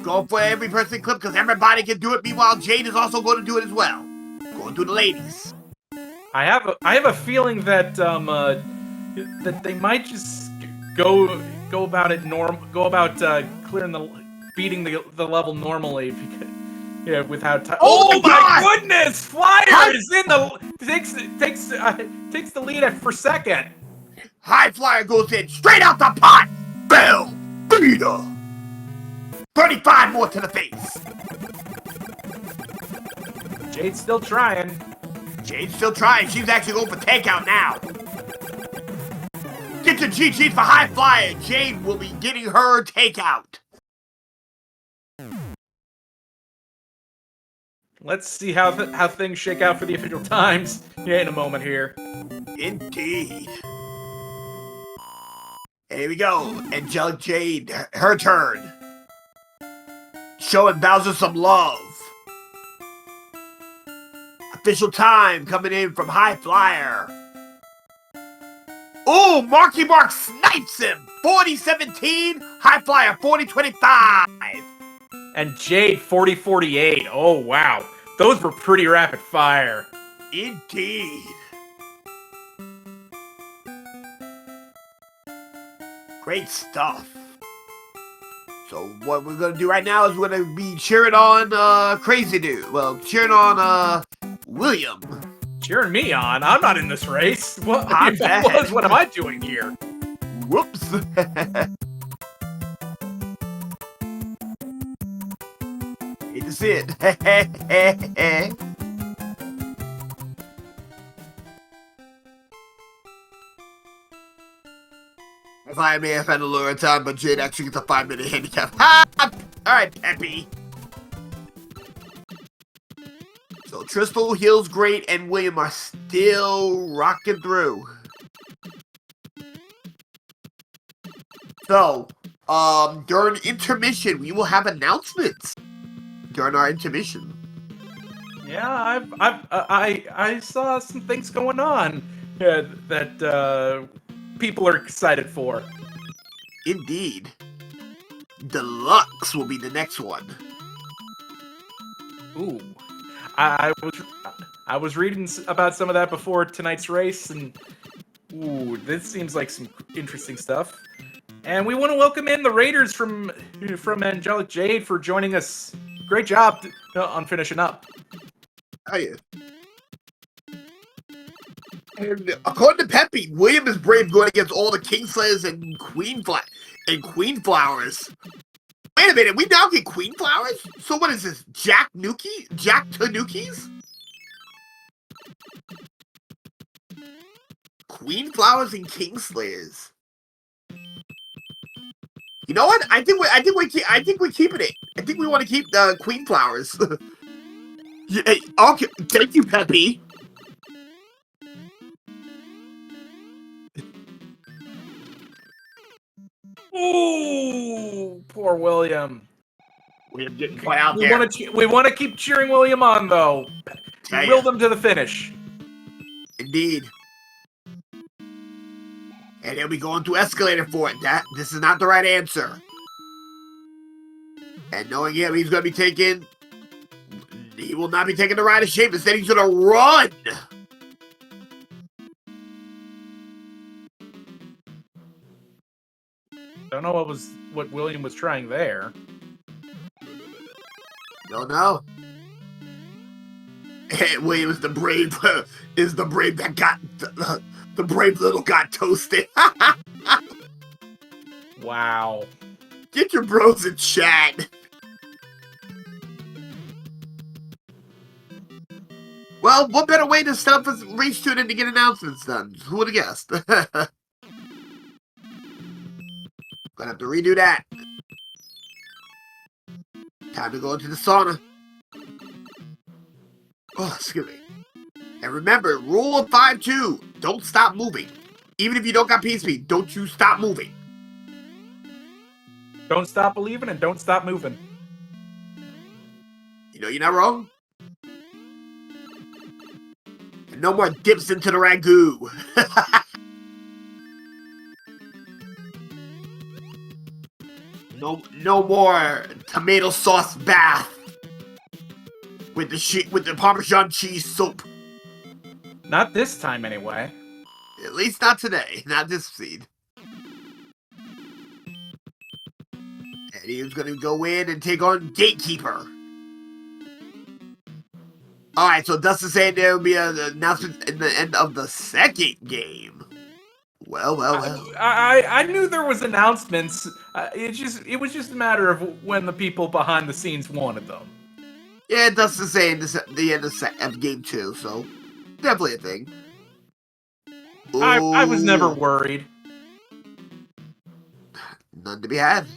Go for every person clip because everybody can do it. Meanwhile, Jade is also going to do it as well. Going through the ladies. I have a feeling that that they might just go about beating the level normally because without time. Oh my goodness! Flyer is in the takes the lead for second. High Flyer goes in straight out the pot. Bell Beater. 35 more to the face. Jade's still trying. She's actually going for takeout now. Get your GG for High Flyer. Jade will be getting her takeout. Let's see how things shake out for the official times in a moment here. Indeed. Here we go. Angelic Jade, her turn. Showing Bowser some love. Official time coming in from High Flyer. Oh, Marky Mark snipes him. 40-17. High Flyer 40-25. And Jade 40-48. Oh, wow. Those were pretty rapid fire. Indeed. Great stuff. So what we're going to do right now is we're going to be cheering on Crazy Dude. Well, cheering on William. Cheering me on? I'm not in this race. What? I'm bad. What am I doing here? Whoops. Hate to see it. If I may have had a lower time, but Jade actually gets a 5-minute handicap. Ha! Alright, Peppy. So Tristal, Hills, Great, and William are still rocking through. So, during intermission, we will have announcements during our intermission. Yeah, I saw some things going on that people are excited for. Indeed. Deluxe will be the next one. Ooh, I was reading about some of that before tonight's race, and ooh, this seems like some interesting stuff. And we want to welcome in the Raiders from Angelic Jade for joining us. Great job on finishing up. Oh, yeah. And according to Peppy, William is brave going against all the Kingslayers and Queen Flowers. Wait a minute, we now get Queen Flowers? So what is this, Jack Tanukis? Queen Flowers and Kingslayers. You know what? I think we're keeping it. I think we want to keep the Queen Flowers. Yeah, okay, thank you, Peppy. Ooh, poor William. William getting quite out We there. want to keep cheering William on, though. Will them to the finish. Indeed. And he'll be going through escalator for it. This is not the right answer. And knowing him, he will not be taking the ride of shape. Instead, he's gonna run. Don't know what William was trying there. Don't know. And William is the brave that got the brave little got toasted. Wow. Get your bros in chat. Well, what better way to set up a race tune than to get announcements done? Who would have guessed? Gonna have to redo that. Time to go into the sauna. Oh, excuse me. And remember, rule of 5-2. Don't stop moving. Even if you don't got PSP, don't you stop moving. Don't stop believing and don't stop moving. You know you're not wrong. And no more dips into the ragu. No more tomato sauce bath with the Parmesan cheese soup. Not this time, anyway. At least not today. Not this seed. And he was going to go in and take on Gatekeeper. Alright, so Dustin saying there will be an announcement in the end of the second game. Well. I knew there was announcements. It was just a matter of when the people behind the scenes wanted them. Yeah, Dustin's saying this at the end of game 2, so definitely a thing. I was never worried. None to be had.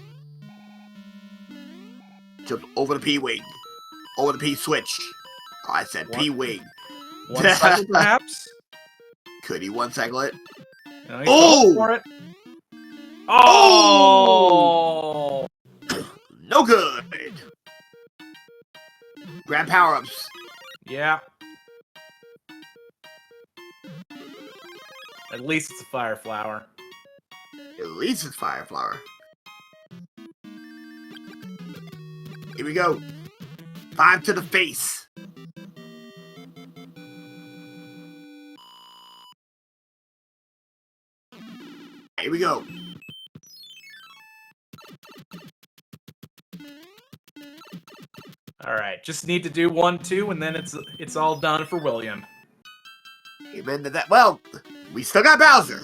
Jump over the P-Wing. Over the P-Switch. Oh, I said P-Wing. One cycle, perhaps? Could he one-cycle it? No, he's going for it. Oh! No good! Grab power-ups. Yeah. At least it's a fire flower. At least it's fire flower. Here we go. 5 to the face. Here we go. All right, just need to do 1, 2, and then it's all done for William. Amen to that. Well, we still got Bowser.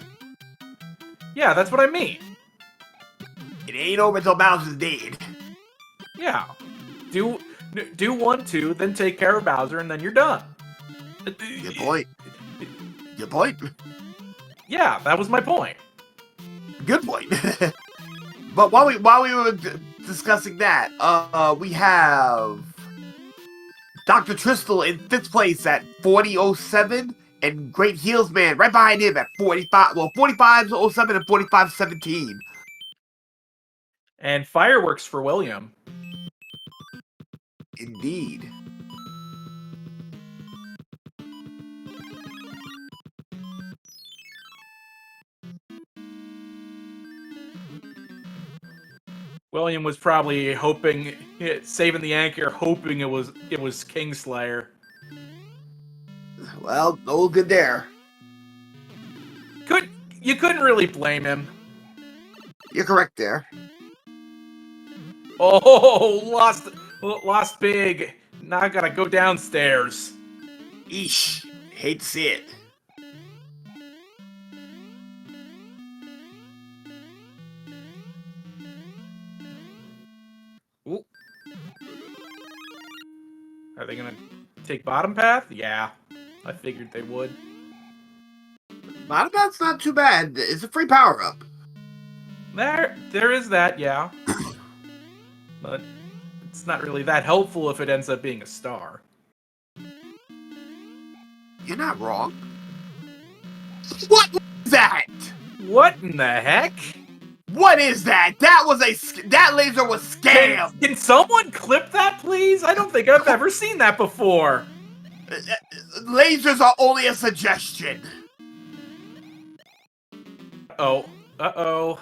Yeah, that's what I mean. It ain't over until Bowser's dead. Yeah. Do 1, 2, then take care of Bowser, and then you're done. Good point. Good point. Yeah, that was my point. Good point. But while we were discussing that, we have Dr. Tristle in 5th place at 40.07, and Great Heels Man right behind him at 45. Well, 45.07 and 45.17. And fireworks for William. Indeed. William was probably hoping, saving the anchor, hoping it was Kingslayer. Well, no good there. You couldn't really blame him. You're correct there. Oh, lost big. Now I gotta go downstairs. Eesh. Hate to see it. Ooh. Are they gonna take bottom path? Yeah, I figured they would. Bottom path's not too bad. It's a free power-up. There is that, yeah. But it's not really that helpful if it ends up being a star. You're not wrong. What was that? What in the heck? What is that? That laser was scam. Can someone clip that, please? I don't think I've ever seen that before. Lasers are only a suggestion. Oh, uh-oh.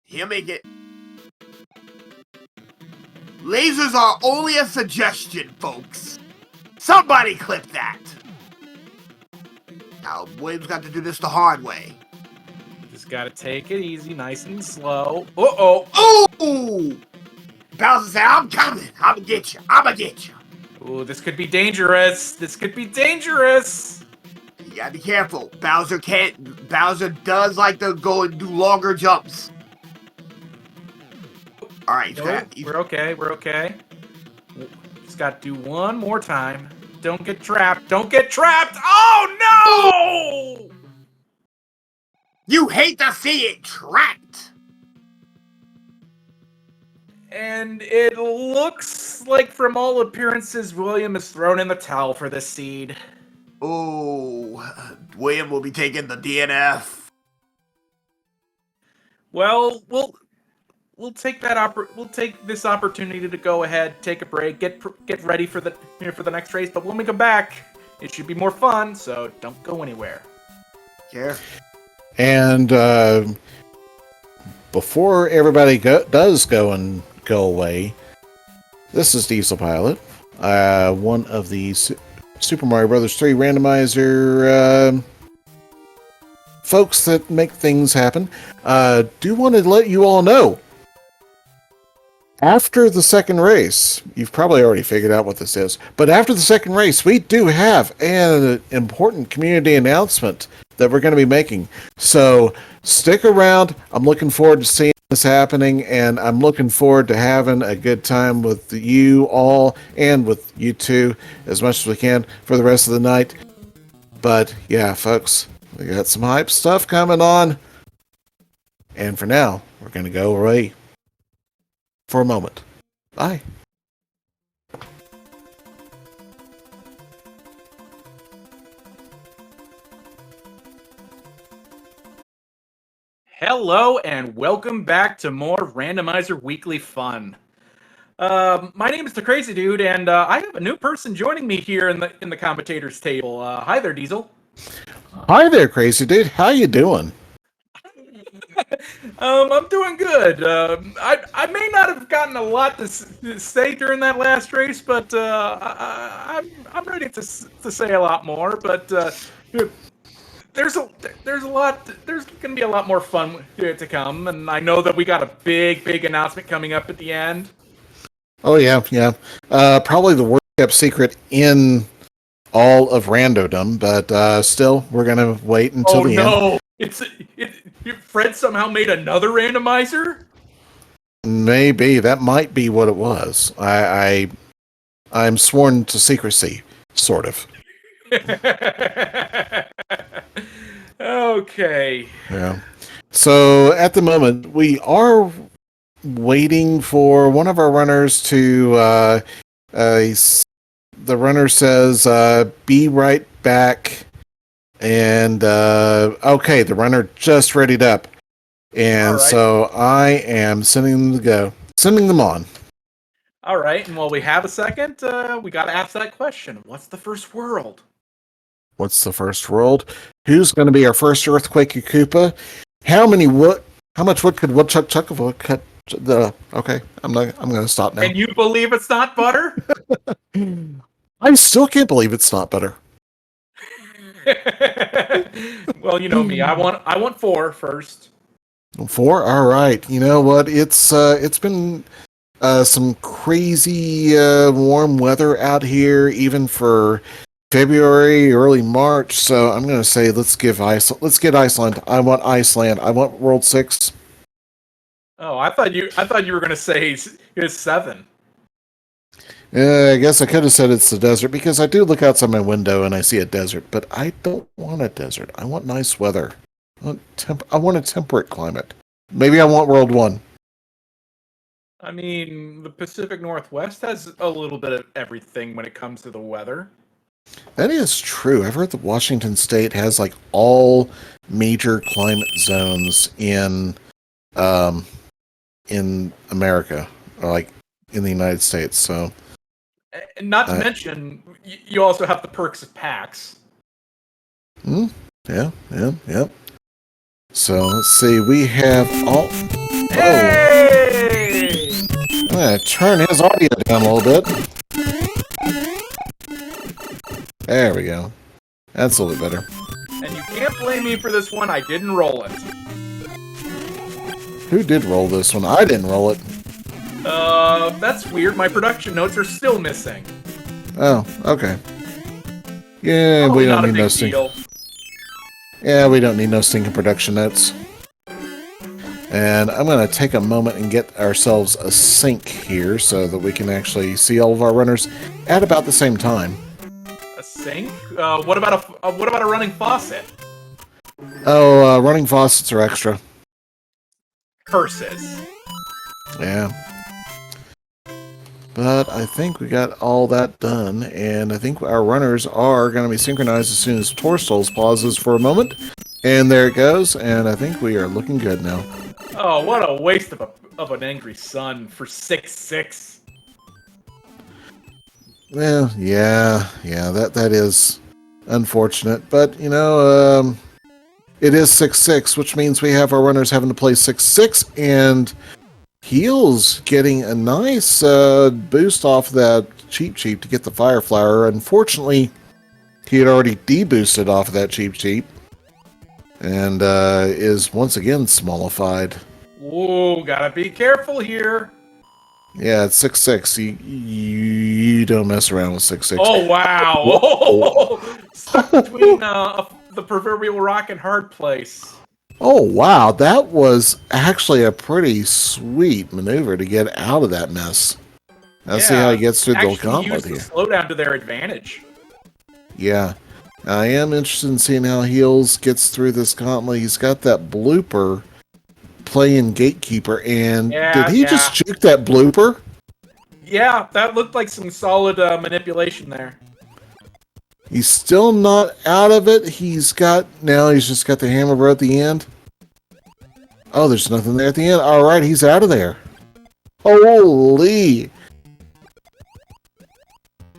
He'll make it. Lasers are only a suggestion, folks. Somebody clip that. Now, William's got to do this the hard way. Just gotta take it easy, nice and slow. Uh-oh. Ooh! Bowser said, I'm coming. I'm gonna get you. Ooh, this could be dangerous. This could be dangerous. You gotta be careful. Bowser does like to go and do longer jumps. Alright, we're okay. Just gotta do one more time. Don't get trapped. Oh, no! You hate to see it trapped. And it looks like, from all appearances, William has thrown in the towel for this seed. Oh, William will be taking the DNF. Well, we'll take this opportunity to go ahead, take a break, get ready for the next race. But when we come back, it should be more fun. So don't go anywhere. Sure. And before everybody does go away, this is Diesel Pilot, one of the Super Mario Bros. 3 randomizer folks that make things happen. Do want to let you all know, after the second race, you've probably already figured out what this is, but after the second race, we do have an important community announcement that we're going to be making. So stick around. I'm looking forward to seeing this happening, and I'm looking forward to having a good time with you all and with you two as much as we can for the rest of the night. But yeah, folks, we got some hype stuff coming on. And for now, we're going to go away for a moment. Bye. Hello and welcome back to more Randomizer Weekly Fun. My name is the Crazy Dude, and I have a new person joining me here in the commentators table. Hi there, Diesel. Hi there, Crazy Dude. How you doing? I'm doing good. I may not have gotten a lot to say during that last race, but I'm ready to say a lot more. But there's gonna be a lot more fun to come, and I know that we got a big announcement coming up at the end. Oh yeah. Probably the worst kept secret in all of Randodom, but still, we're gonna wait until the end. Fred somehow made another randomizer? Maybe that might be what it was. I'm sworn to secrecy, sort of. Okay. Yeah. So at the moment, we are waiting for one of our runners to. The runner says, "Be right back." And okay, the runner just readied up. And All right. so I am sending them on. All right, and while we have a second, we got to ask that question. What's the first world? What's the first world? Who's going to be our first earthquake Koopa? How much wood could Woodchuck Chucklefoot cut? Okay, I'm going to stop now. Can you believe it's not butter? I still can't believe it's not butter. Well, you know me. I want 4 first. 4. All right. You know what? It's been some crazy warm weather out here, even for February, early March. So I'm going to say let's get Iceland. I want Iceland. I want World 6. Oh, I thought you were going to say it's 7. I guess I could have said it's the desert because I do look outside my window and I see a desert, but I don't want a desert. I want nice weather. I want a temperate climate. Maybe I want World 1. I mean, the Pacific Northwest has a little bit of everything when it comes to the weather. That is true. I've heard that Washington State has like all major climate zones in America, or like in the United States. So, And not to mention, you also have the perks of PAX. Yeah. So let's see. We have all. Hey! I'm gonna turn his audio down a little bit. There we go. That's a little bit better. And you can't blame me for this one. I didn't roll it. Who did roll this one? I didn't roll it. That's weird. My production notes are still missing. Oh, okay. Yeah, Probably we don't not a need big no stink. deal. Yeah, we don't need no stinking production notes. And I'm going to take a moment and get ourselves a sync here so that we can actually see all of our runners at about the same time. A sink? What about a running faucet? Oh, running faucets are extra. Curses. Yeah. But I think we got all that done, and I think our runners are going to be synchronized as soon as Torstol's pauses for a moment. And there it goes, and I think we are looking good now. Oh, what a waste of an angry sun for 6-6. Well, yeah, that is unfortunate. But, you know, it is 6-6, which means we have our runners having to play 6-6, and Heel's getting a nice boost off that Cheap to get the Fire Flower. Unfortunately, he had already deboosted off of that Cheap, and is once again smallified. Whoa, gotta be careful here. Yeah, it's 6-6. You don't mess around with 6-6. Oh, wow. Oh, stuck between the proverbial rock and hard place. Oh, wow. That was actually a pretty sweet maneuver to get out of that mess. Let's see how he gets through the gauntlet here. Slow down to their advantage. Yeah. I am interested in seeing how Heels gets through this gauntlet. He's got that blooper playing Gatekeeper, and did he just juke that blooper? Yeah, that looked like some solid manipulation there. He's still not out of it. He's just got the hammer bro at the end. Oh, there's nothing there at the end. All right, he's out of there. Holy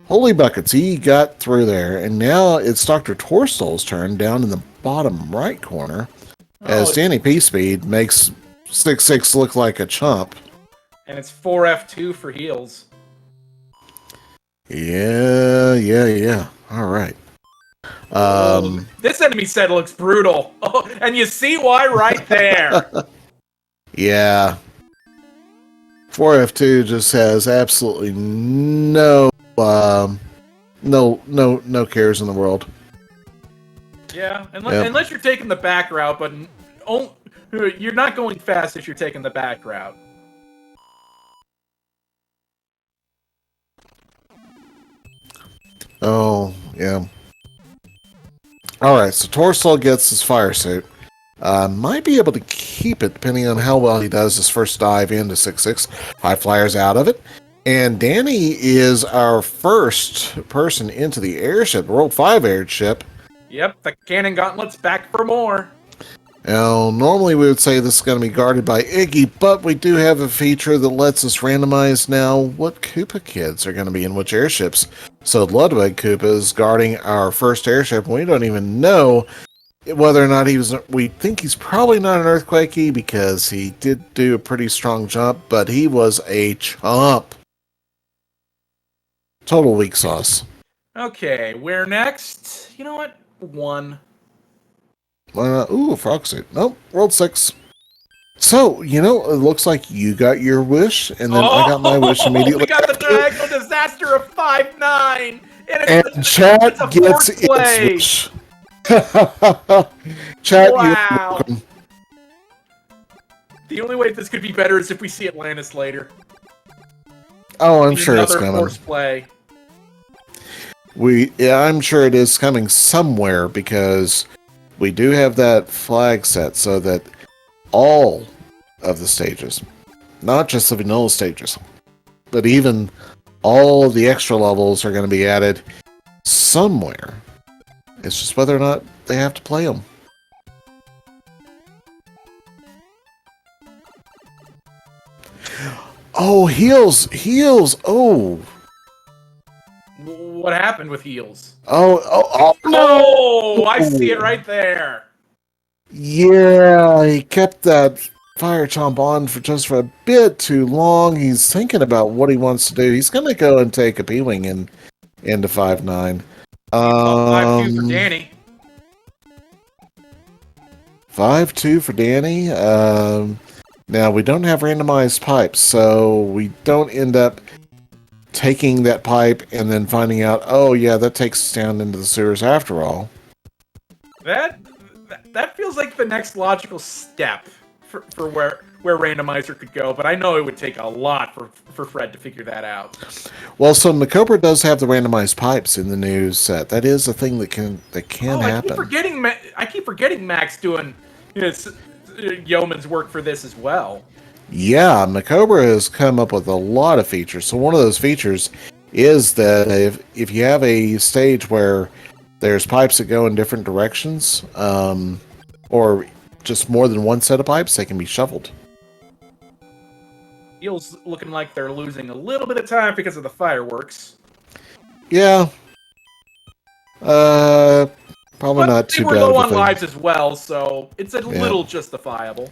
buckets, he got through there. And now it's Dr. Torstol's turn down in the bottom right corner. As Danny P-Speed makes 6-6 look like a chump. And it's 4F2 for heels. Yeah. All right. This enemy set looks brutal. Oh, and you see why right there. Yeah. 4F2 just has absolutely no cares in the world. Yeah, unless you're taking the back route, but you're not going fast if you're taking the back route. Oh, yeah. Alright, so Torstol gets his fire suit. Might be able to keep it depending on how well he does his first dive into 6-6. High Flyer's out of it. And Danny is our first person into the airship, the World 5 airship. Yep, the cannon gauntlet's back for more. Now, normally we would say this is going to be guarded by Iggy, but we do have a feature that lets us randomize now what Koopa kids are going to be in which airships. So Ludwig Koopa is guarding our first airship, and we don't even know whether or not we think he's probably not an Earthquakey because he did do a pretty strong jump, but he was a chomp. Total weak sauce. Okay, where next? You know what? 1. Ooh, frog suit. Nope, World 6. So, it looks like you got your wish, and then I got my wish immediately. We got the diagonal disaster of 5-9! And Chad gets its wish. Chad, wow. you're welcome. The only way this could be better is if we see Atlantis later. Oh, I'm sure it's coming. Force play. I'm sure it is coming somewhere because we do have that flag set so that all of the stages, not just the vanilla stages, but even all of the extra levels are going to be added somewhere. It's just whether or not they have to play them. Oh, heels! Oh! What happened with heels? Oh, no! I see it right there. Yeah, he kept that fire chomp on for a bit too long. He's thinking about what he wants to do. He's going to go and take a P-Wing into 5-9. 5-2 for Danny. 5-2 for Danny. Now, we don't have randomized pipes, so we don't end up taking that pipe and then finding out, oh yeah, that takes us down into the sewers after all. That feels like the next logical step for where Randomizer could go, but I know it would take a lot for Fred to figure that out. Well, so Macobra does have the randomized pipes in the new set. That is a thing that can happen. I keep forgetting Max doing yeoman's work for this as well. Yeah, Macobra has come up with a lot of features. So one of those features is that if you have a stage where there's pipes that go in different directions, or just more than one set of pipes, they can be shuffled. Feels looking like they're losing a little bit of time because of the fireworks. Yeah. Probably but not too bad. They were low on lives as well, so it's a little justifiable.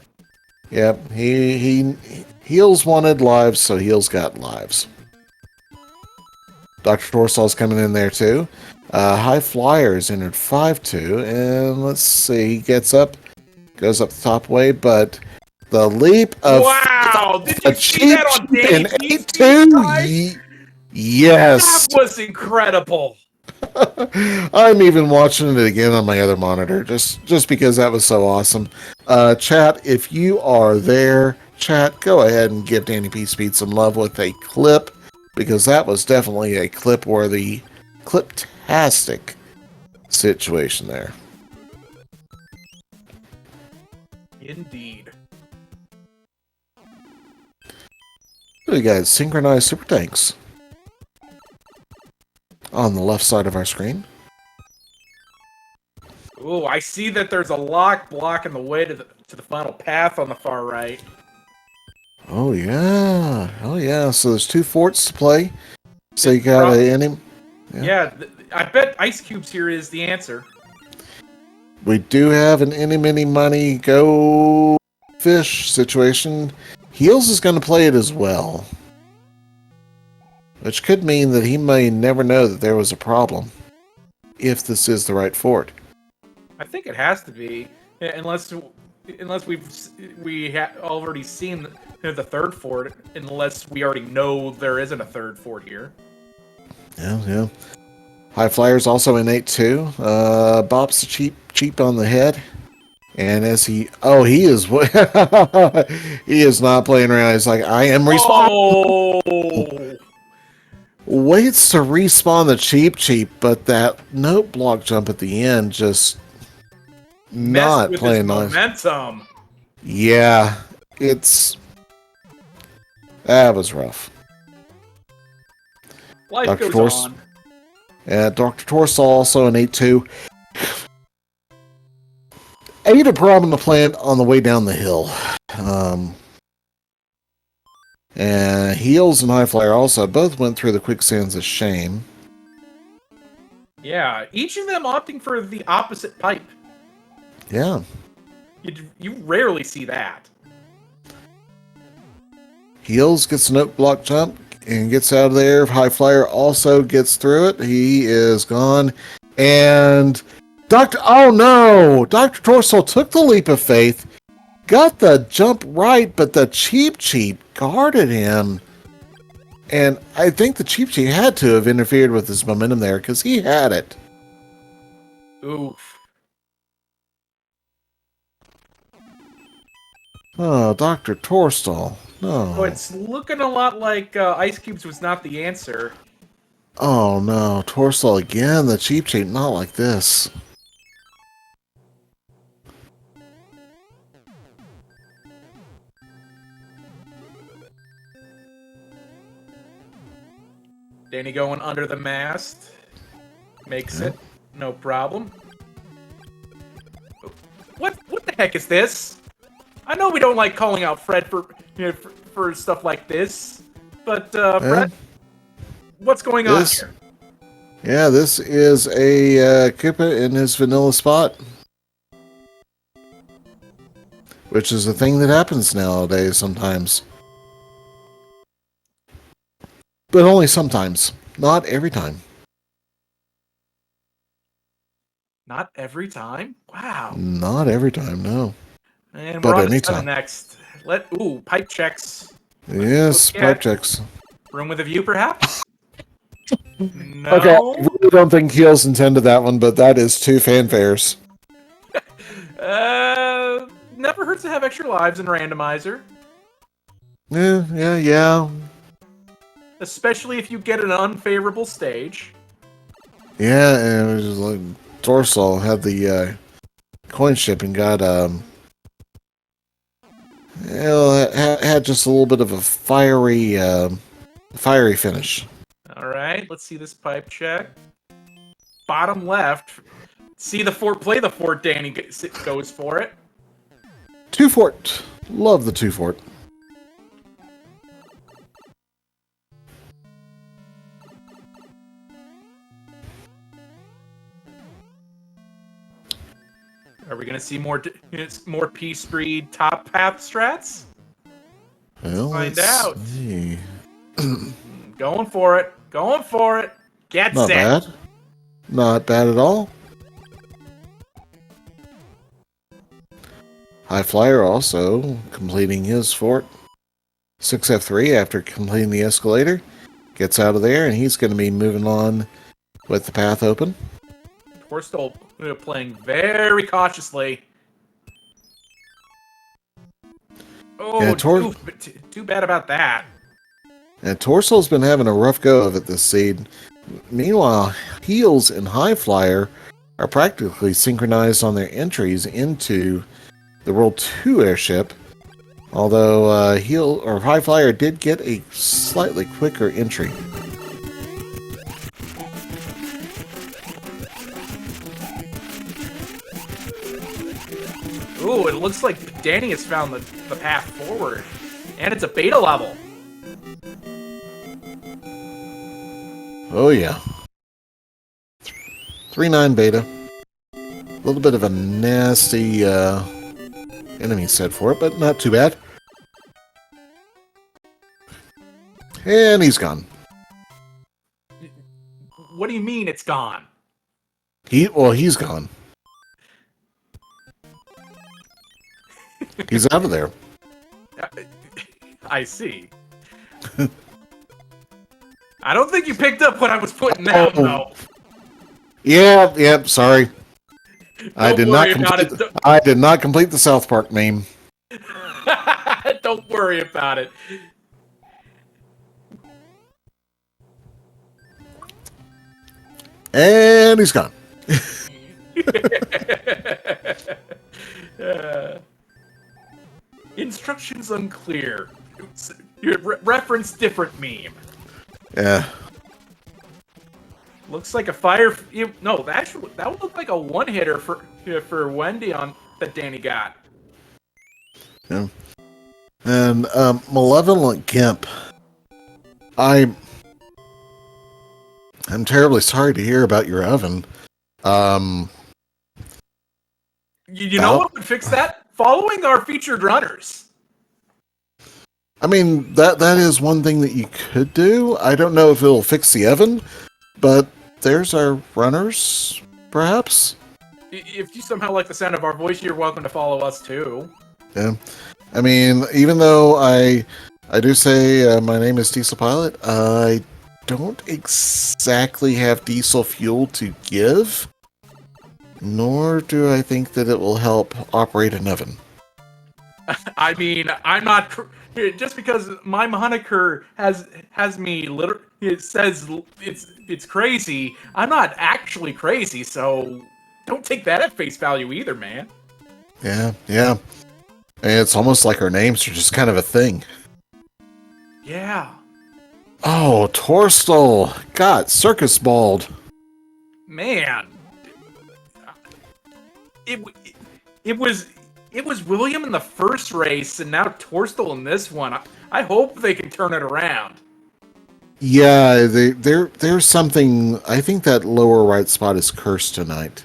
Yep, Heels wanted lives, so Heels got lives. Dr. Torsol's coming in there too. High Flyers entered 5-2, and let's see, he goes up the top way, but the leap of wow! Did you see that on Danny 8-2? Yes, that was incredible. I'm even watching it again on my other monitor, just because that was so awesome. Chat, if you are there, chat, go ahead and give Danny P. Speed some love with a clip, because that was definitely a clip-worthy, clip-tastic situation there. Indeed. We got synchronized super tanks on the left side of our screen. Ooh, I see that there's a lock blocking the way to the final path on the far right. Oh yeah. So there's 2 forts to play. So you got an enemy. Yeah, I bet Ice Cubes here is the answer. We do have an any money go fish situation. Heels is going to play it as well, which could mean that he may never know that there was a problem if this is the right fort. I think it has to be, unless we already seen the third fort, unless we already know there isn't a third fort here. Yeah. High Flyers also in 8-2. Bops the cheap on the head. And as he is he is not playing around. He's like, I am respawning. Oh. Waits to respawn the cheap, but that note block jump at the end just not with playing his nice. Momentum. Yeah, that was rough. Life goes on. Dr. Torsal also an 8-2. ate a prominent plant on the way down the hill. And Heels and High Flyer also both went through the quicksands of shame. Yeah, each of them opting for the opposite pipe. Yeah. You rarely see that. Heels gets an oak block jump and gets out of there. High Flyer also gets through it. He is gone. And oh no! Dr. Torso took the leap of faith, got the jump right, but the Cheep Cheep guarded him. And I think the Cheep Cheep had to have interfered with his momentum there because he had it. Oof. Oh, Dr. Torstall. No. So it's looking a lot like Ice Cubes was not the answer. Oh no, Torstall again, the Cheep Cheep, not like this. Danny going under the mast. Makes it. No problem. What the heck is this? I know we don't like calling out Fred for stuff like this, but Fred, what's going on here? Yeah, this is a Koopa in his vanilla spot. Which is a thing that happens nowadays sometimes. But only sometimes. Not every time. Not every time? Wow. Not every time, no. And But we're on to anytime. next. Pipe checks. Yes, Okay. pipe checks. Room with a view, perhaps? No. Okay, I really don't think Heels intended that one, but that is 2 fanfares. Never hurts to have extra lives in Randomizer. Yeah. Especially if you get an unfavorable stage. Yeah, and it was just like Dorsal had the coin ship and got had just a little bit of a fiery finish. All right, let's see this pipe check. Bottom left. See the fort. Play the fort. Danny goes for it. 2 fort. Love the 2 fort. Are we gonna see more Peace Breed top path strats? Well, Find let's out. see. Going for it. Going for it. Gets Not it. bad. Not bad at all. High Flyer also completing his fort. 6F3 after completing the escalator. Gets out of there, and he's going to be moving on with the path open. We're still playing very cautiously. Oh, Yeah, too bad about that. And Torso's been having a rough go of it this seed. Meanwhile, Heels and High Flyer are practically synchronized on their entries into the World 2 airship. Although High Flyer did get a slightly quicker entry. Ooh, it looks like Danny has found the path forward. And it's a beta level. Oh yeah. 3-9 beta. A little bit of a nasty enemy set for it, but not too bad. And he's gone. What do you mean it's gone? He's gone. He's out of there. I see. I don't think you picked up what I was putting down, though. Yeah, sorry. I did not complete the South Park meme. Don't worry about it. And he's gone. Instructions unclear. Reference different meme. Yeah. Looks like a fire. No, that would look like a one-hitter for Wendy on that Danny got. Yeah. And Malevolent Gimp. I'm terribly sorry to hear about your oven. You know what would fix that? Following our featured runners. I mean, that is one thing that you could do. I don't know if it'll fix the oven, but there's our runners, perhaps. If you somehow like the sound of our voice, you're welcome to follow us too. Yeah. I mean, even though I do say my name is Diesel Pilot, I don't exactly have diesel fuel to give, nor do I think that it will help operate an oven. I mean, I'm not just because my moniker has me it says it's crazy. I'm not actually crazy, so don't take that at face value either, man. Yeah. And it's almost like our names are just kind of a thing. Yeah. Oh, Torstal got circus balled. Man. It was William in the first race, and now Torstal in this one. I hope they can turn it around. Yeah, there's something. I think that lower right spot is cursed tonight.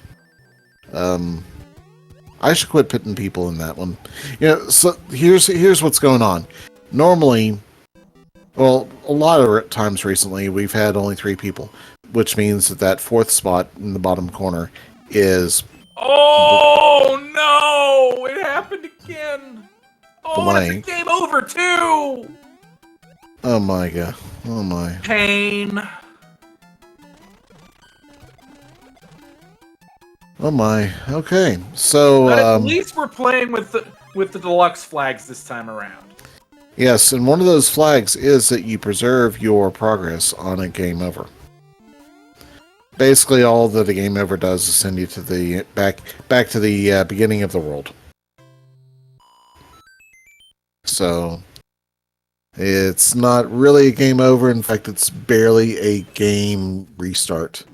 I should quit putting people in that one. So here's what's going on. Normally, well, a lot of times recently, we've had only 3 people, which means that 4th spot in the bottom corner is... Oh, no! It happened again! Oh, blank. And it's a game over, too! Oh, my God. Oh, my. Pain. Oh, my. Okay, so... But at least we're playing with the deluxe flags this time around. Yes, and one of those flags is that you preserve your progress on a game over. Basically, all that a game over does is send you to the back to the beginning of the world. So, it's not really a game over. In fact, it's barely a game restart.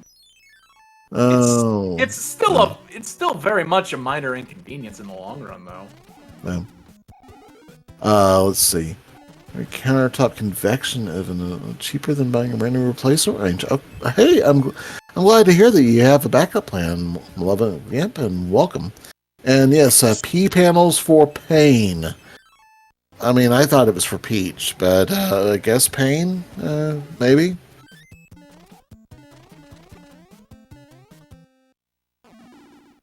Oh, it's still very much a minor inconvenience in the long run, though. Let's see. A countertop convection oven, cheaper than buying a random replacement range. Oh, hey, I'm glad to hear that you have a backup plan. Love it, yep, and welcome. And yes, P panels for Pain. I mean, I thought it was for Peach, but I guess Pain, maybe.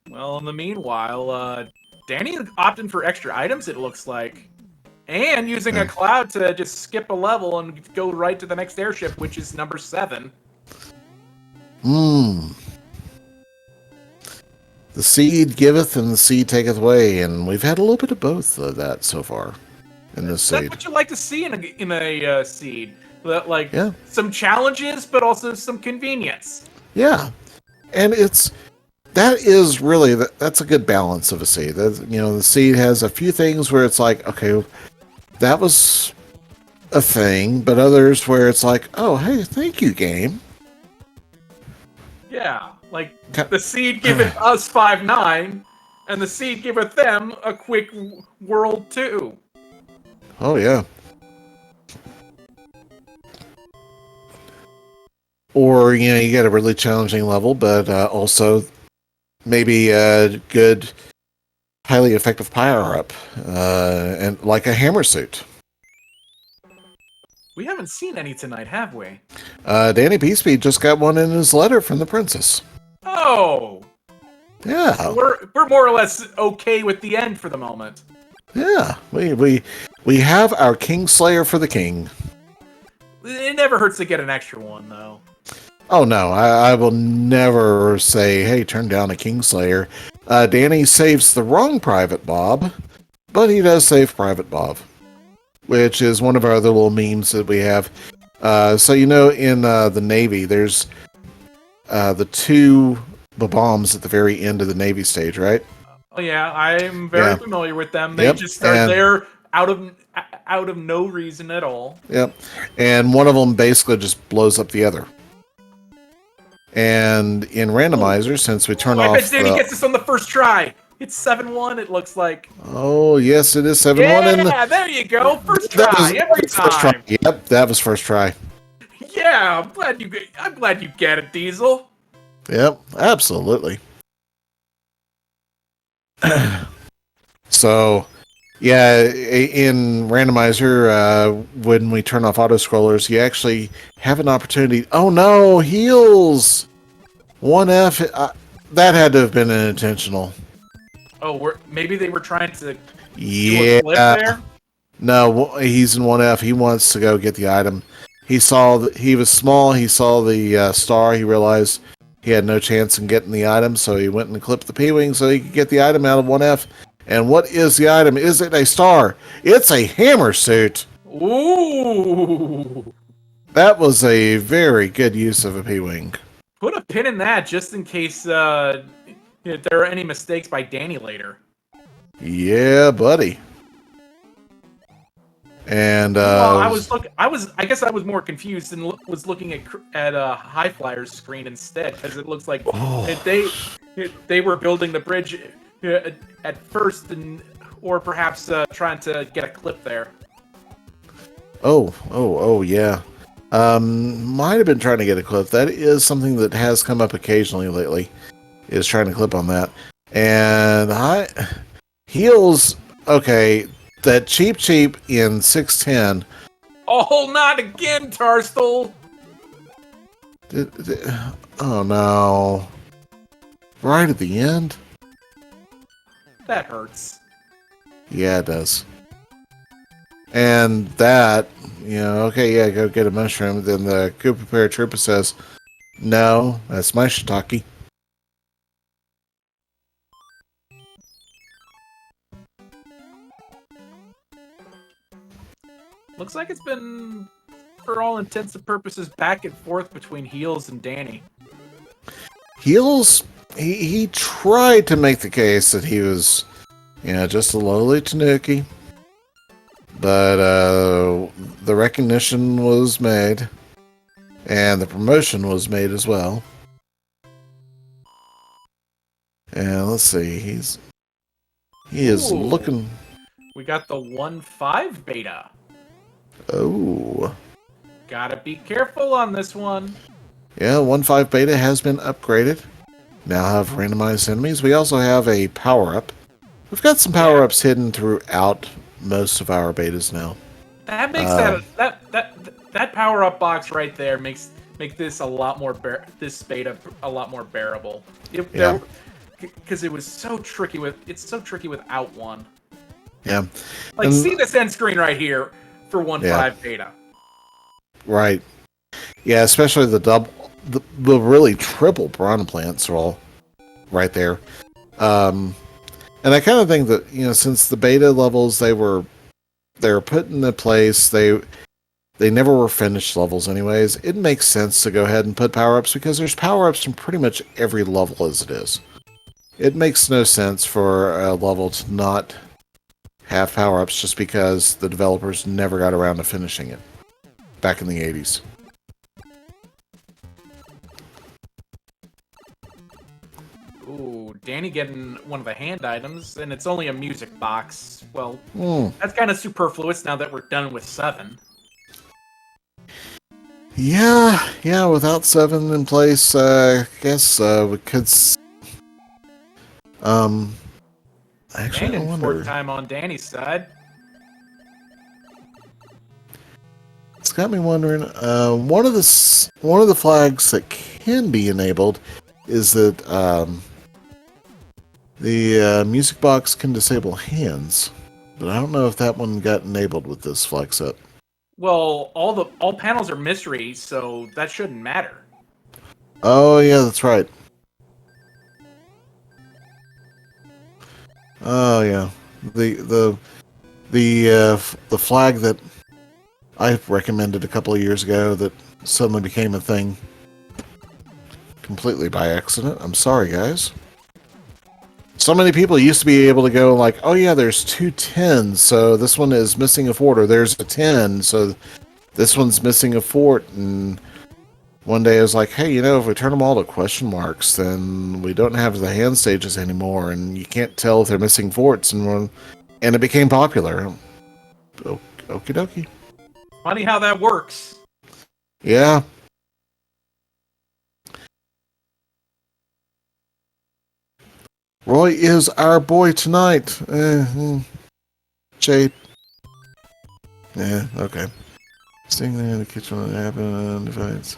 Well, in the meanwhile, Danny opted for extra items, it looks like. And using a cloud to just skip a level and go right to the next airship, which is number 7. The seed giveth and the seed taketh away, and we've had a little bit of both of that so far in this seed. That's what you like to see in a seed. Like, yeah. Some challenges, but also some convenience. Yeah. And that is really, that's a good balance of a seed. The seed has a few things where it's like, okay, that was a thing, but others where it's like, oh, hey, thank you, game. Yeah, like the seed giveth us 5-9, and the seed giveth them a quick world 2. Oh, yeah. Or, you get a really challenging level, but also maybe a good, highly effective power-up, and like a hammer suit. We haven't seen any tonight, have we? Danny Peaspeed just got one in his letter from the princess. Oh! Yeah. So we're more or less okay with the end for the moment. Yeah, we have our Kingslayer for the king. It never hurts to get an extra one, though. Oh no, I will never say, hey, turn down a Kingslayer. Danny saves the wrong Private Bob, but he does save Private Bob, which is one of our other little memes that we have. So in the Navy, there's the bombs at the very end of the Navy stage, right? Oh yeah, I'm very familiar with them. They just are there out of no reason at all. Yep, and one of them basically just blows up the other. And in Randomizer, since we turn off... I bet Danny gets this on the first try! It's 7-1. It looks like. Oh, yes, it is 7-1. Yeah, there you go. First That try was every first try. time. Yep, that was first try. Yeah, I'm glad you get it, Diesel. Yep, absolutely. So, yeah, in Randomizer, when we turn off auto scrollers, you actually have an opportunity. Oh no, heals! 1F, that had to have been intentional. Oh, maybe they were trying to do a Yeah. flip there. No, he's in 1F. He wants to go get the item. He saw that he was small. He saw the star. He realized he had no chance in getting the item, so he went and clipped the P-Wing so he could get the item out of 1F. And what is the item? Is it a star? It's a hammer suit. Ooh. That was a very good use of a P-Wing. Put a pin in that just in case if there are any mistakes by Danny later. Yeah, buddy. And Well, I guess I was more confused and was looking at a High Flyer's screen instead because it looks like they were building the bridge at first, or perhaps trying to get a clip there. Oh, yeah. Might have been trying to get a clip. That is something that has come up occasionally lately, is trying to clip on that. And heals, okay, that cheap in 610. Oh, not again, Tarstel! Oh no. Right at the end? That hurts. Yeah, it does. And that, okay, yeah, go get a mushroom. Then the Koopa Paratrooper says, no, that's my shiitake. Looks like it's been, for all intents and purposes, back and forth between Heels and Danny. Heels, he tried to make the case that he was, just a lowly Tanuki. But the recognition was made, and the promotion was made as well. And let's see, he is Ooh. looking. We got the 1.5 beta. Oh. Gotta be careful on this one. Yeah, 1.5 beta has been upgraded. Now have randomized enemies. We also have a power-up. We've got some power-ups hidden throughout most of our betas now. That makes that power-up box right there make this a lot more this beta a lot more bearable. Because it was so tricky without one. Yeah. Like, see this end screen right here for 1.5 beta. Right. Yeah, especially the really triple piranha plants are all right there. And I kind of think that, since the beta levels they were put into place, they never were finished levels anyways. It makes sense to go ahead and put power-ups because there's power-ups from pretty much every level as it is. It makes no sense for a level to not have power-ups just because the developers never got around to finishing it back in the 80s. Ooh, Danny getting one of the hand items, and it's only a music box. Well, that's kind of superfluous now that we're done with 7. Yeah, without 7 in place, I guess we could... Actually, I wonder... fourth time on Danny's side. It's got me wondering. One of the flags that can be enabled is that the music box can disable hands, but I don't know if that one got enabled with this flag set. Well, all panels are mystery, so that shouldn't matter. Oh yeah, that's right. Oh yeah, the flag that I recommended a couple of years ago that suddenly became a thing completely by accident. I'm sorry, guys. So many people used to be able to go like, oh yeah, there's 2 10s, so this one is missing a fort, or there's a 10, so this one's missing a fort, and one day it was like, hey, if we turn them all to question marks, then we don't have the hand stages anymore, and you can't tell if they're missing forts, and it became popular. Okie dokie. Funny how that works. Yeah. Roy is our boy tonight. Jade. Yeah, okay. Staying there in the kitchen when it happened. Divides.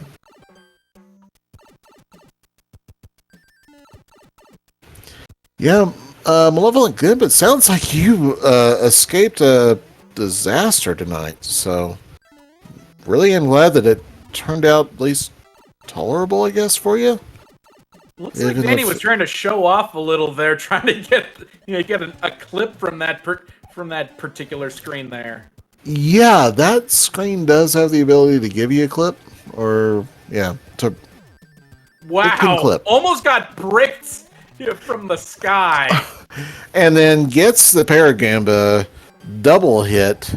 Yeah, Malevolent good, but sounds like you escaped a disaster tonight. So, really am glad that it turned out at least tolerable, I guess, for you. Looks like Danny was trying to show off a little there, trying to get a clip from that particular screen there. Yeah, that screen does have the ability to give you a clip, to wow, clip. Almost got bricked from the sky, and then gets the Paragamba double hit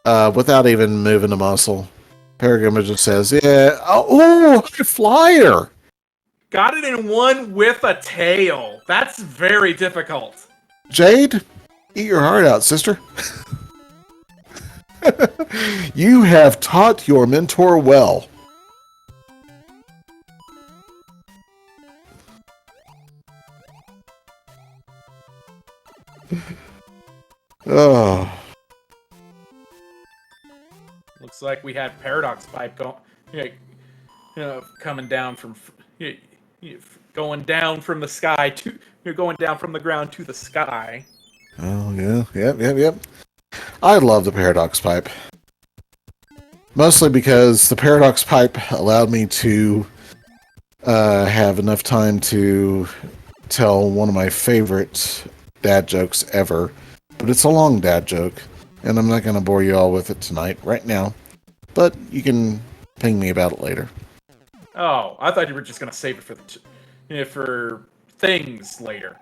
without even moving a muscle. Paragamba just says, "Yeah, oh, flyer." Got it in one with a tail. That's very difficult. Jade, eat your heart out, sister. You have taught your mentor well. Oh. Looks like we had Paradox Pipe coming down from going down from the sky to going down from the ground to the sky. Oh yeah, yep. I love the Paradox Pipe. Mostly because the Paradox Pipe allowed me to have enough time to tell one of my favorite dad jokes ever. But it's a long dad joke, and I'm not going to bore you all with it tonight, right now. But you can ping me about it later. Oh, I thought you were just going to save it for things later.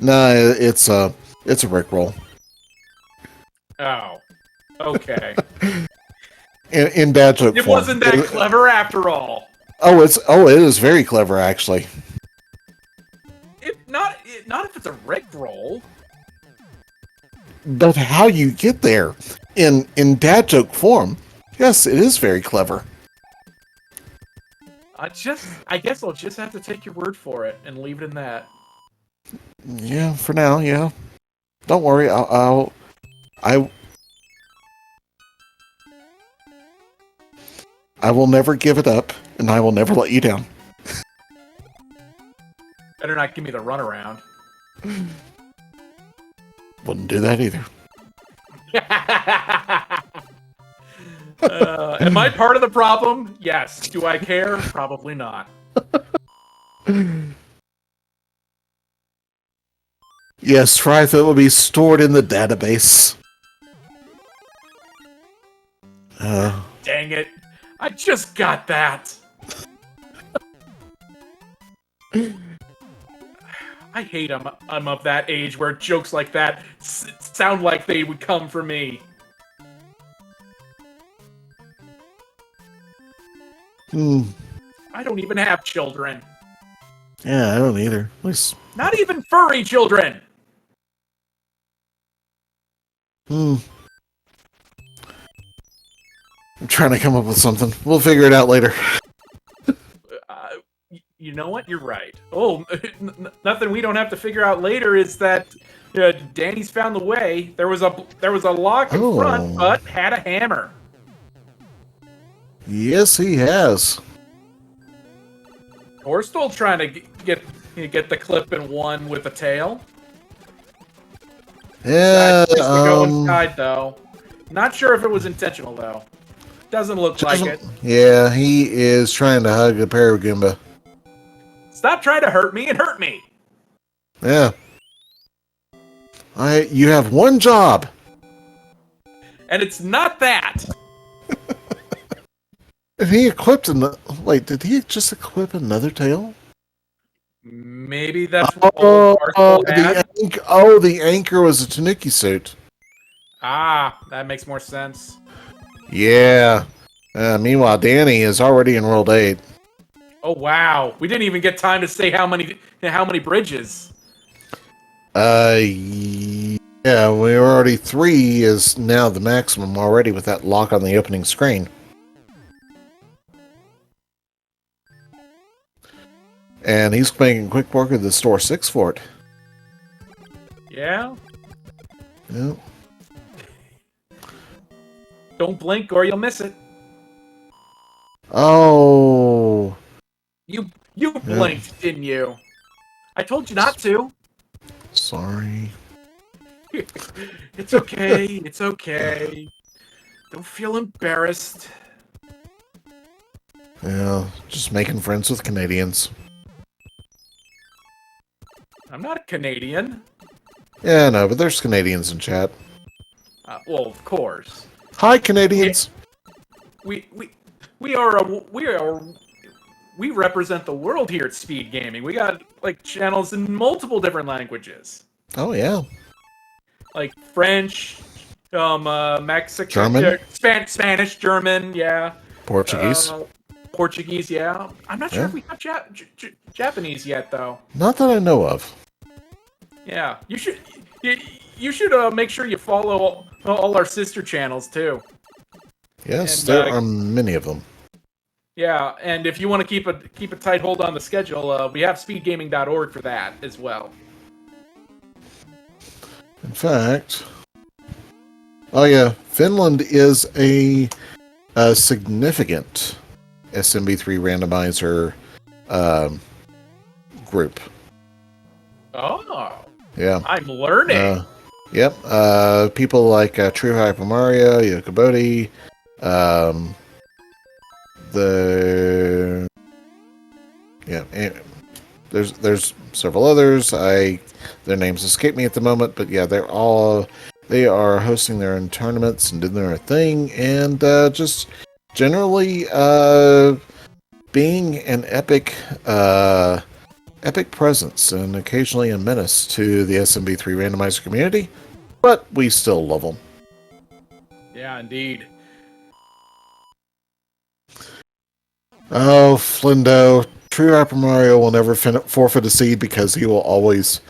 No, it's a rickroll. Oh, okay. in dad joke it form. Wasn't that clever after all. Oh, it is very clever actually. Not if it's a rickroll. But how you get there in dad joke form, yes, it is very clever. I guess I'll just have to take your word for it and leave it in that. Yeah, for now, yeah. Don't worry, I will never give it up, and I will never let you down. Better not give me the runaround. Wouldn't do that either. Am I part of the problem? Yes. Do I care? Probably not. Yes, Frytha will be stored in the database. Dang it. I just got that. I hate I'm of that age where jokes like that sound like they would come from me. I don't even have children. Yeah, I don't either. At least... Not even furry children. I'm trying to come up with something. We'll figure it out later. You know what? You're right. Oh, nothing we don't have to figure out later is that Danny's found the way. There was a lock in front, but had a hammer. Yes, he has. We're still trying to get the clip in one with a tail. Yeah. To go inside though. Not sure if it was intentional though. Doesn't look like it. Yeah, he is trying to hug a Paragamba. Stop trying to hurt me and hurt me. Yeah. You have one job. And it's not that. Did he equip did he just equip another tail? Maybe that's what had. The anchor was a Tanuki suit. Ah, that makes more sense. Yeah. Meanwhile, Danny is already in World 8. Oh wow, we didn't even get time to say how many bridges. Yeah, we're already 3 is now the maximum already with that lock on the opening screen. And he's making quick work of the store 6 fort. Yeah. Yep. Don't blink or you'll miss it. Oh. You blinked, didn't you? I told you not to. Sorry. It's okay. It's okay. Don't feel embarrassed. Yeah, just making friends with Canadians. I'm not a Canadian. Yeah, no, but there's Canadians in chat. Well, of course. Hi, Canadians. We represent the world here at Speed Gaming. We got like channels in multiple different languages, Oh, yeah. like French, Mexican, German? Spanish, German, yeah, Portuguese. Portuguese, yeah. I'm not sure Yeah. if we have Japanese yet, though. Not that I know of. Yeah, you should. You should make sure you follow all our sister channels too. Yes, And, there are many of them. Yeah, and if you want to keep a tight hold on the schedule, we have speedgaming.org for that as well. In fact, oh yeah, Finland is a significant SMB3 randomizer group. Oh, Yeah. I'm learning. Yep. People like True Hyper Mario, Yokobody, there's several others. Their names escape me at the moment, but yeah, they are hosting their own tournaments and doing their thing, and just generally being an epic presence and occasionally a menace to the SMB3 randomizer community, but we still love them. Yeah, indeed. Oh, Flindo. True Hyper Mario will never forfeit a seed because he will always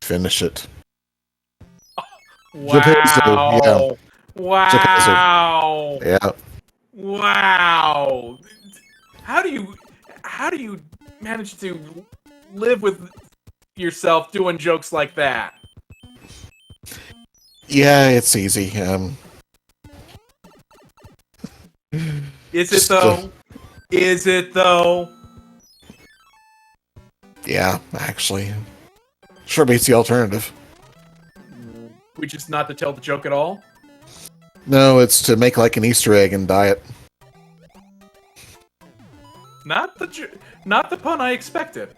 finish it. Wow. Yeah. Wow. Yeah. Wow. How do you manage to live with yourself doing jokes like that? Yeah, it's easy. Is it though? Is it though? Yeah, actually. Sure beats the alternative. Which is not to tell the joke at all? No, it's to make like an Easter egg and dye it. Not the pun I expected.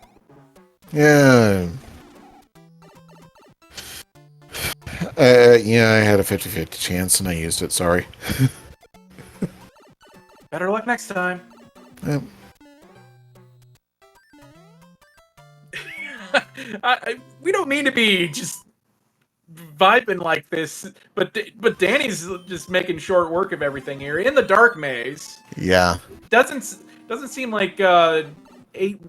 Yeah. Yeah, I had a 50-50 chance and I used it, sorry. Better luck next time. Yep. We don't mean to be just vibing like this, but Danny's just making short work of everything here in the dark maze. Yeah. Doesn't seem like eight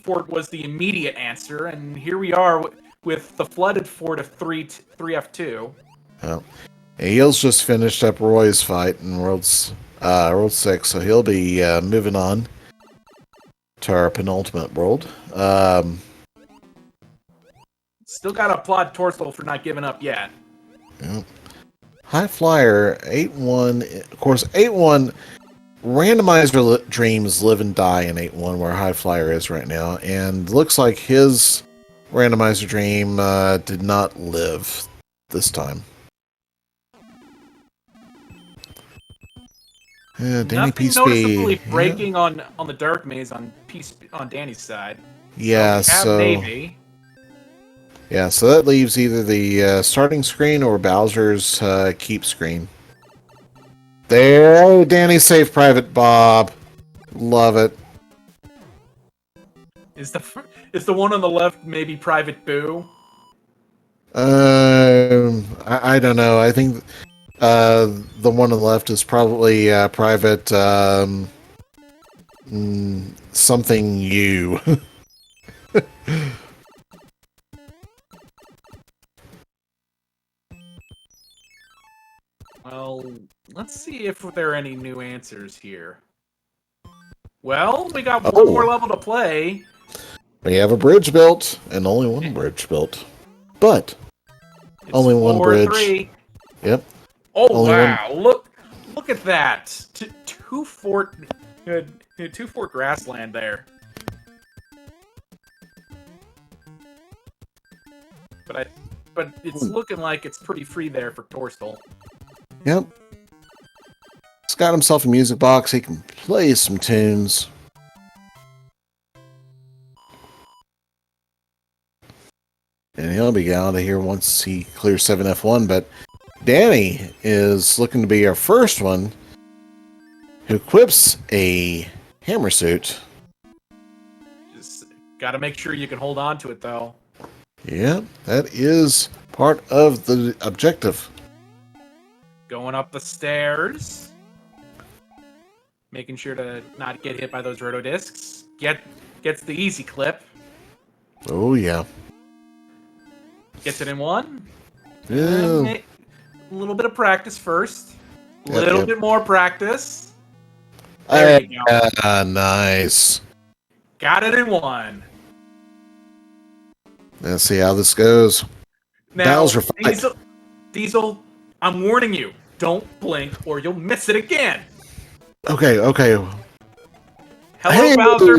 fort was the immediate answer, and here we are with the flooded fort of 3F2. Well, Eel's just finished up Roy's fight in World 6, so he'll be moving on to our penultimate world. Still got to applaud Torstol for not giving up yet. Yeah. High Flyer 8-1. Of course, 8-1 randomizer dreams live and die in 8-1 where High Flyer is right now, and looks like his randomizer dream did not live this time. Yeah, Danny Nothing PSP. noticeably breaking on the dark maze on Danny's side. Yeah, so Navy. Yeah, so that leaves either the starting screen or Bowser's keep screen. There, Danny saved Private Bob. Love it. Is the one on the left maybe Private Boo? I don't know. I think The one on the left is probably private something U. Well, let's see if there are any new answers here. Well, we got one more level to play. We have a bridge built, and only one bridge built. But It's only one bridge. 4-3. Yep. Oh Only wow! Look at that. Two fort grassland there. But it's looking like it's pretty free there for Torstal. Yep. He's got himself a music box. He can play some tunes. And he'll be out of here once he clears 7F1. But Danny is looking to be our first one who equips a hammer suit. Just gotta make sure you can hold on to it, though. Yeah, that is part of the objective. Going up the stairs. Making sure to not get hit by those roto discs. Gets the easy clip. Oh, yeah. Gets it in one. Yeah. A little bit of practice first. A little bit more practice. There you go. Nice. Got it in one. Let's see how this goes. Now, Bowser fight. Diesel, I'm warning you. Don't blink or you'll miss it again. Okay. Hello, Bowser.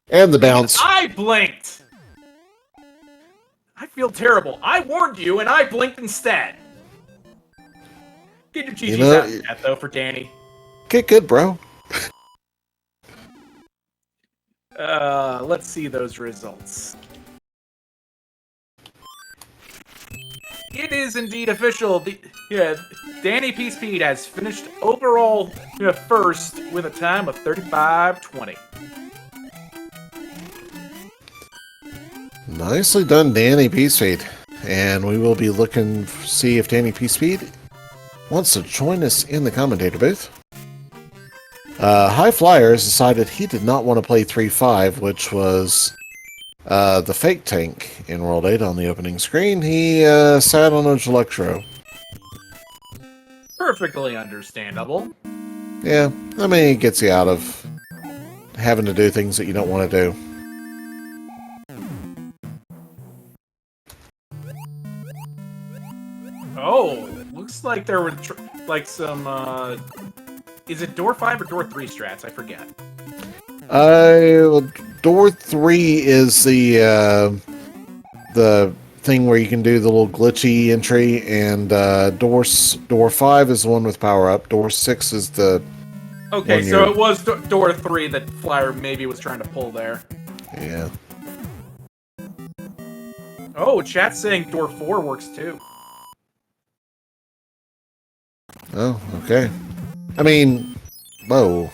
And the bounce. I blinked. I feel terrible. I warned you and I blinked instead. Get your GG's out of that, though, for Danny. Get good, bro. Let's see those results. It is indeed official. Danny Peace Pete has finished overall first with a time of 35:20. Nicely done, Danny Peacepeed. And we will be looking to see if Danny Peacepeed wants to join us in the commentator booth. High Flyers decided he did not want to play 3-5, which was the fake tank in World 8 on the opening screen. He sat on a Electro. Perfectly understandable. Yeah, I mean, it gets you out of having to do things that you don't want to do. Oh, looks like there were some. Is it door 5 or door 3 strats? I forget. Door 3 is the thing where you can do the little glitchy entry, and door 5 is the one with power up. Door 6 is the okay. So it was door 3 that Flyer maybe was trying to pull there. Yeah. Oh, chat's saying door 4 works too. Oh, okay. I mean, whoa.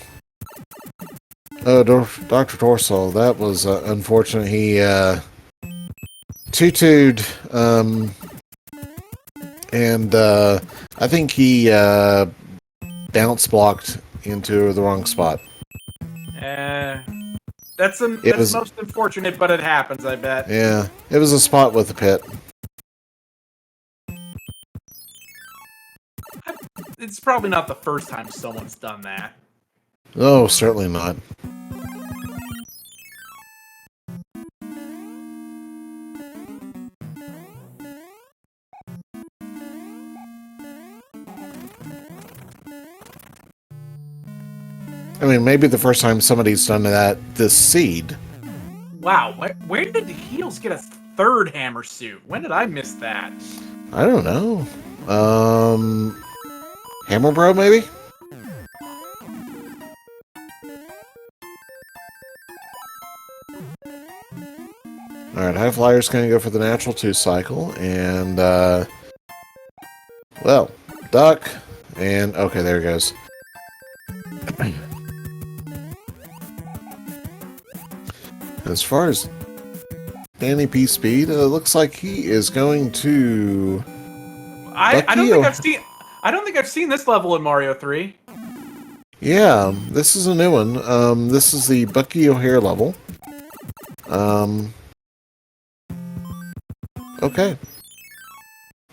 Oh, Dr. Torsal, that was unfortunate. He tutu'd, and I think he bounce blocked into the wrong spot. That's most unfortunate, but it happens, I bet. Yeah, it was a spot with a pit. It's probably not the first time someone's done that. Oh, certainly not. I mean, maybe the first time somebody's done that this seed. Wow, where did the Heels get a third hammer suit? When did I miss that? I don't know. Hammer Bro, maybe? Alright, High Flyer's gonna go for the natural 2 cycle, and, well, duck, and, okay, there it goes. As far as Danny P. Speed. Looks like he is going to. I don't think I've seen this level in Mario 3. Yeah, this is a new one. This is the Bucky O'Hare level. Okay.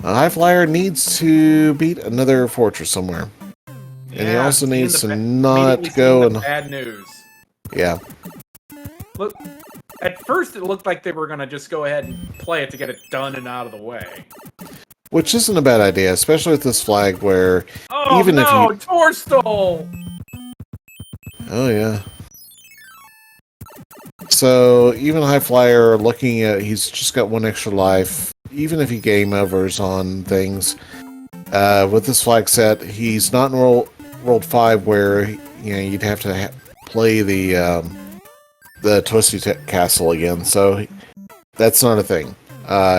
A high flyer needs to beat another fortress somewhere. And he also needs to not go and... Bad news. Yeah. Look, at first it looked like they were going to just go ahead and play it to get it done and out of the way. Which isn't a bad idea, especially with this flag where... Oh even no, if you... Torstol! Oh yeah. So, even High Flyer, looking at... He's just got one extra life. Even if he game overs on things, with this flag set, he's not in World 5 where you'd have to play the Twisty Castle again. So that's not a thing.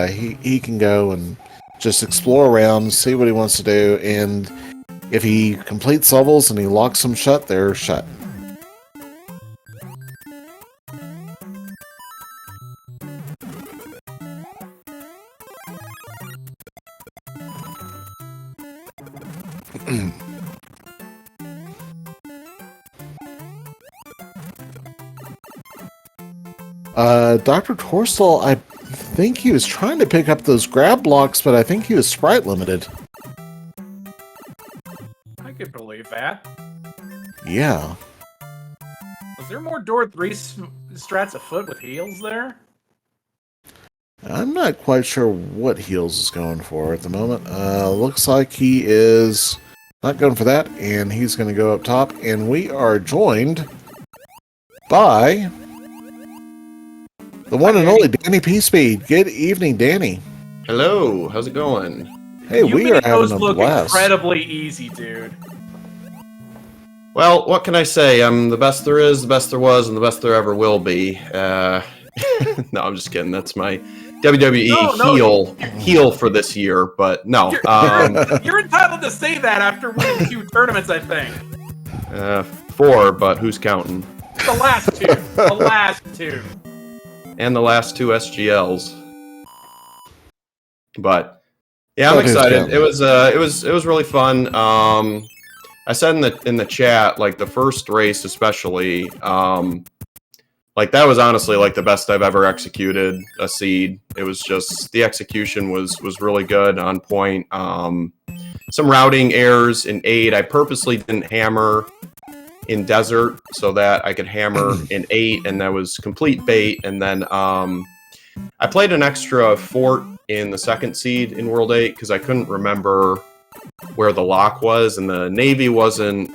He can go and just explore around, see what he wants to do, and if he completes levels and he locks them shut, they're shut. Dr. Torstal, I think he was trying to pick up those grab blocks, but I think he was sprite limited. I could believe that. Yeah. Was there more Door 3 strats afoot with heals there? I'm not quite sure what heals is going for at the moment. Looks like he is not going for that, and he's going to go up top, and we are joined by the one and only Danny P. Speed. Good evening, Danny. Hello, how's it going? Hey, we are having a look blast. Incredibly easy, dude. Well, what can I say? I'm the best there is, the best there was, and the best there ever will be. No, I'm just kidding. That's my WWE heel for this year, but no. You're entitled to say that after winning 2 tournaments, I think. 4, but who's counting? The last 2. The last 2. And the last 2 SGLs. But yeah, I'm excited. It was really fun. I said in the chat, like the first race especially, like that was honestly like the best I've ever executed a seed. It was just the execution was really good, on point. Some routing errors in 8. I purposely didn't hammer in desert so that I could hammer in 8, and that was complete bait. And then I played an extra fort in the second seed in World 8 because I couldn't remember where the lock was, and the Navy wasn't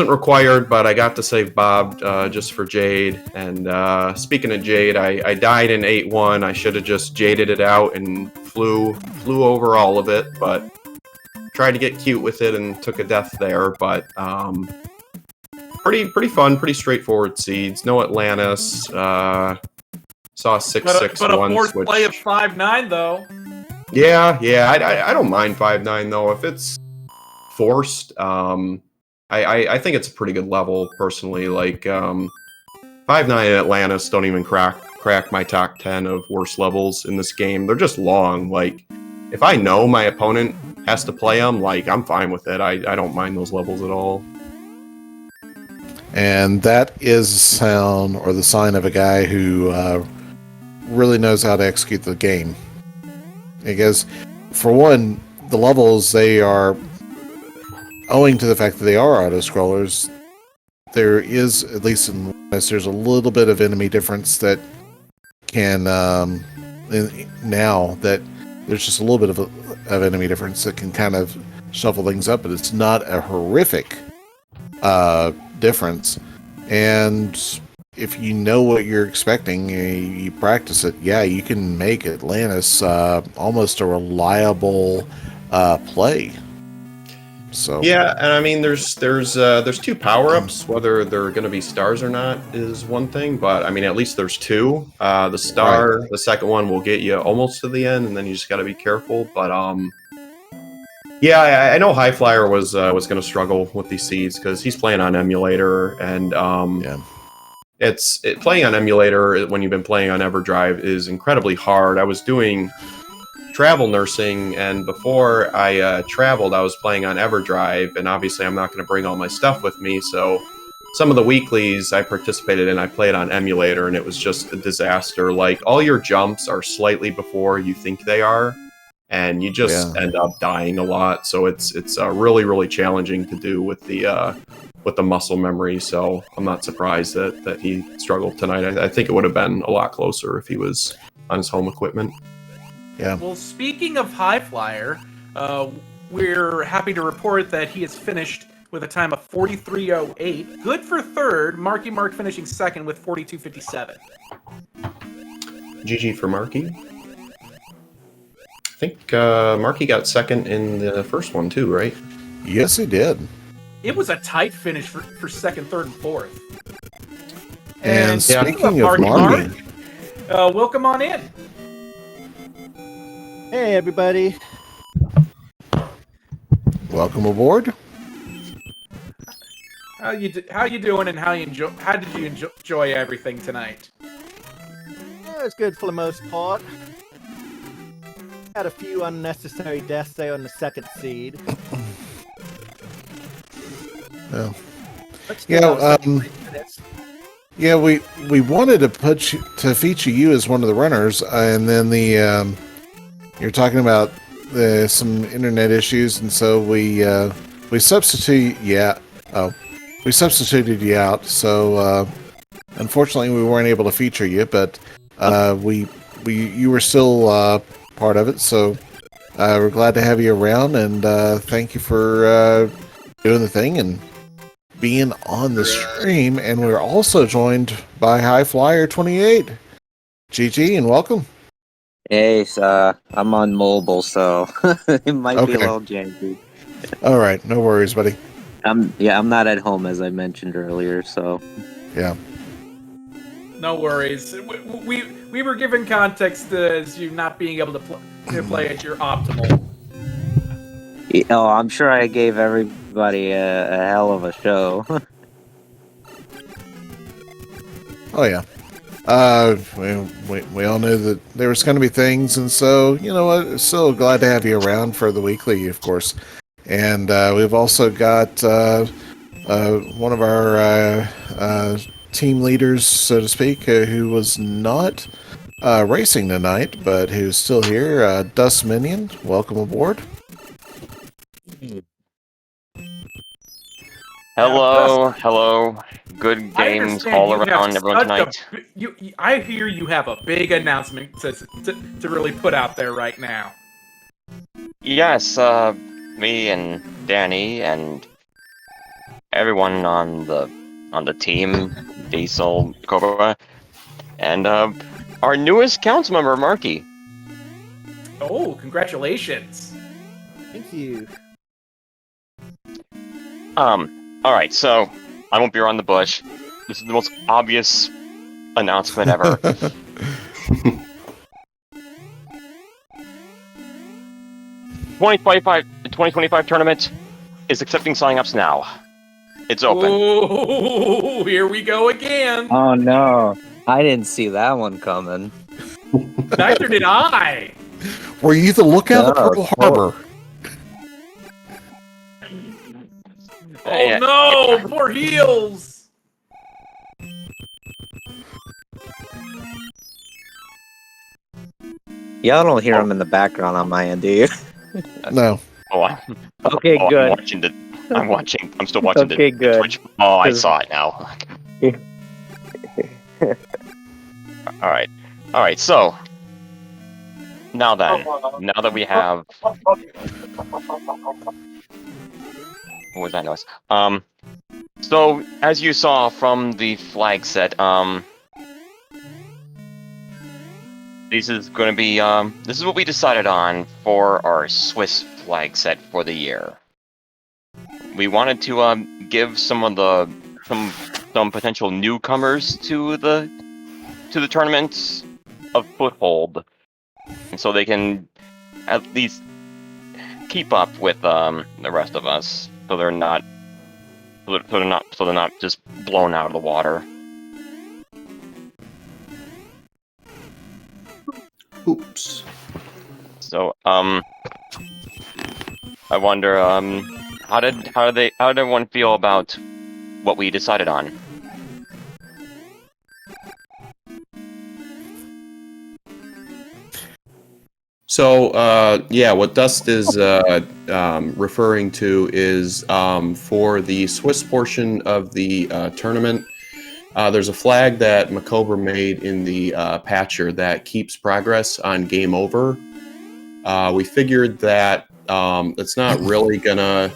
required, but I got to save Bob just for Jade. And speaking of Jade, I died in 8-1. I should have just jaded it out and flew over all of it, but tried to get cute with it and took a death there. But pretty fun, pretty straightforward seeds. No Atlantis. Saw 6-6 but a once, fourth which... play of 5-9 though. Yeah, I don't mind 5-9 though if it's forced. I think it's a pretty good level personally. Like 5-9 and Atlantis don't even crack my top 10 of worst levels in this game. They're just long. Like if I know my opponent has to play them, like I'm fine with it. I don't mind those levels at all. And that is the sign of a guy who really knows how to execute the game. Because, for one, the levels, they are, owing to the fact that they are auto-scrollers, there is, at least in this, there's a little bit of enemy difference that can, now, that there's just a little bit of enemy difference that can kind of shuffle things up, but it's not a horrific difference. And if you know what you're expecting, you practice it, yeah, you can make Atlantis almost a reliable play. So yeah, and I mean, there's 2 power-ups. Whether they're going to be stars or not is one thing, but I mean, at least there's 2. The star, right. The second one will get you almost to the end, and then you just got to be careful. But yeah, I know High Flyer was going to struggle with these seeds because he's playing on emulator, and yeah. playing on emulator when you've been playing on EverDrive is incredibly hard. I was doing travel nursing, and before I traveled, I was playing on EverDrive, and obviously I'm not going to bring all my stuff with me, so some of the weeklies I participated in, I played on emulator, and it was just a disaster. Like, all your jumps are slightly before you think they are, and you just end up dying a lot. So it's really, really challenging to do with the muscle memory. So I'm not surprised that he struggled tonight. I think it would have been a lot closer if he was on his home equipment. Yeah. Well, speaking of High Flyer, we're happy to report that he has finished with a time of 43:08. Good for third. Marky Mark finishing second with 42:57. GG for Marky. I think Marky got second in the first one too, right? Yes, he did. It was a tight finish for second, third, and fourth. And speaking of Marky, welcome on in. Hey, everybody. welcome aboard. How you doing, and how did you enjoy everything tonight? Yeah, it was good for the most part. Had a few unnecessary deaths there on the second seed. Well, Let's yeah, yeah, we wanted to feature you as one of the runners, and then you're talking about some internet issues, and so we substituted you out. So unfortunately, we weren't able to feature you, but you were still part of it. So we're glad to have you around, and thank you for doing the thing and being on the stream. And we're also joined by High Flyer 28. GG and welcome. Hey, I'm on mobile, so it might be a little janky. All right, no worries, buddy. I'm not at home as I mentioned earlier, so Yeah. No worries. We were given context as you not being able to play at your optimal. Oh, I'm sure I gave everybody a hell of a show. Oh yeah. We all knew that there was going to be things, and so you know what? So glad to have you around for the weekly, of course. And we've also got one of our team leaders, so to speak, who was not racing tonight, but who's still here. Dust Minion, welcome aboard. Hello. Good games all around everyone tonight. I hear you have a big announcement to really put out there right now. Yes, me and Danny and everyone on the team, Diesel, Cobra, and our newest council member, Marky. Oh, congratulations! Thank you. Alright, so I won't be around the bush. This is the most obvious announcement ever. 2025 tournament is accepting sign-ups now. It's open. Oh, here we go again. Oh no, I didn't see that one coming. Neither did I. Were you the lookout at No, Pearl Harbor? Oh Yeah. no, poor heels. Y'all don't hear him in the background on my end, do you? No. Okay, good. I'm still watching Okay, the good. Twitch. Oh, I saw it now. Alright, so now that we have what was that noise? So as you saw from the flag set, this is going to be this is what we decided on for our Swiss flag set for the year. We wanted to give some potential newcomers to the tournament a foothold, and so they can at least keep up with the rest of us, so they're not just blown out of the water. Oops. So, I wonder, how did everyone feel about what we decided on? So, yeah, what Dust is referring to is for the Swiss portion of the tournament. There's a flag that Macobra made in the patcher that keeps progress on game over. We figured that it's not really gonna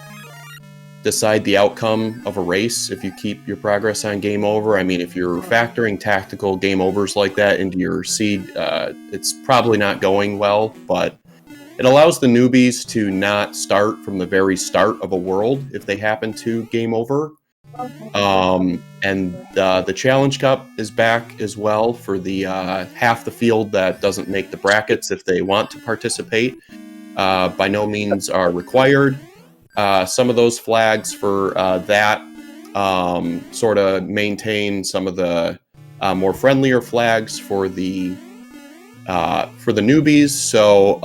decide the outcome of a race if you keep your progress on game over. I mean, if you're factoring tactical game overs like that into your seed, it's probably not going well, but it allows the newbies to not start from the very start of a world if they happen to game over. And the Challenge Cup is back as well for the half the field that doesn't make the brackets if they want to participate. By no means are required. Some of those flags for that sort of maintain some of the more friendlier flags for the newbies. So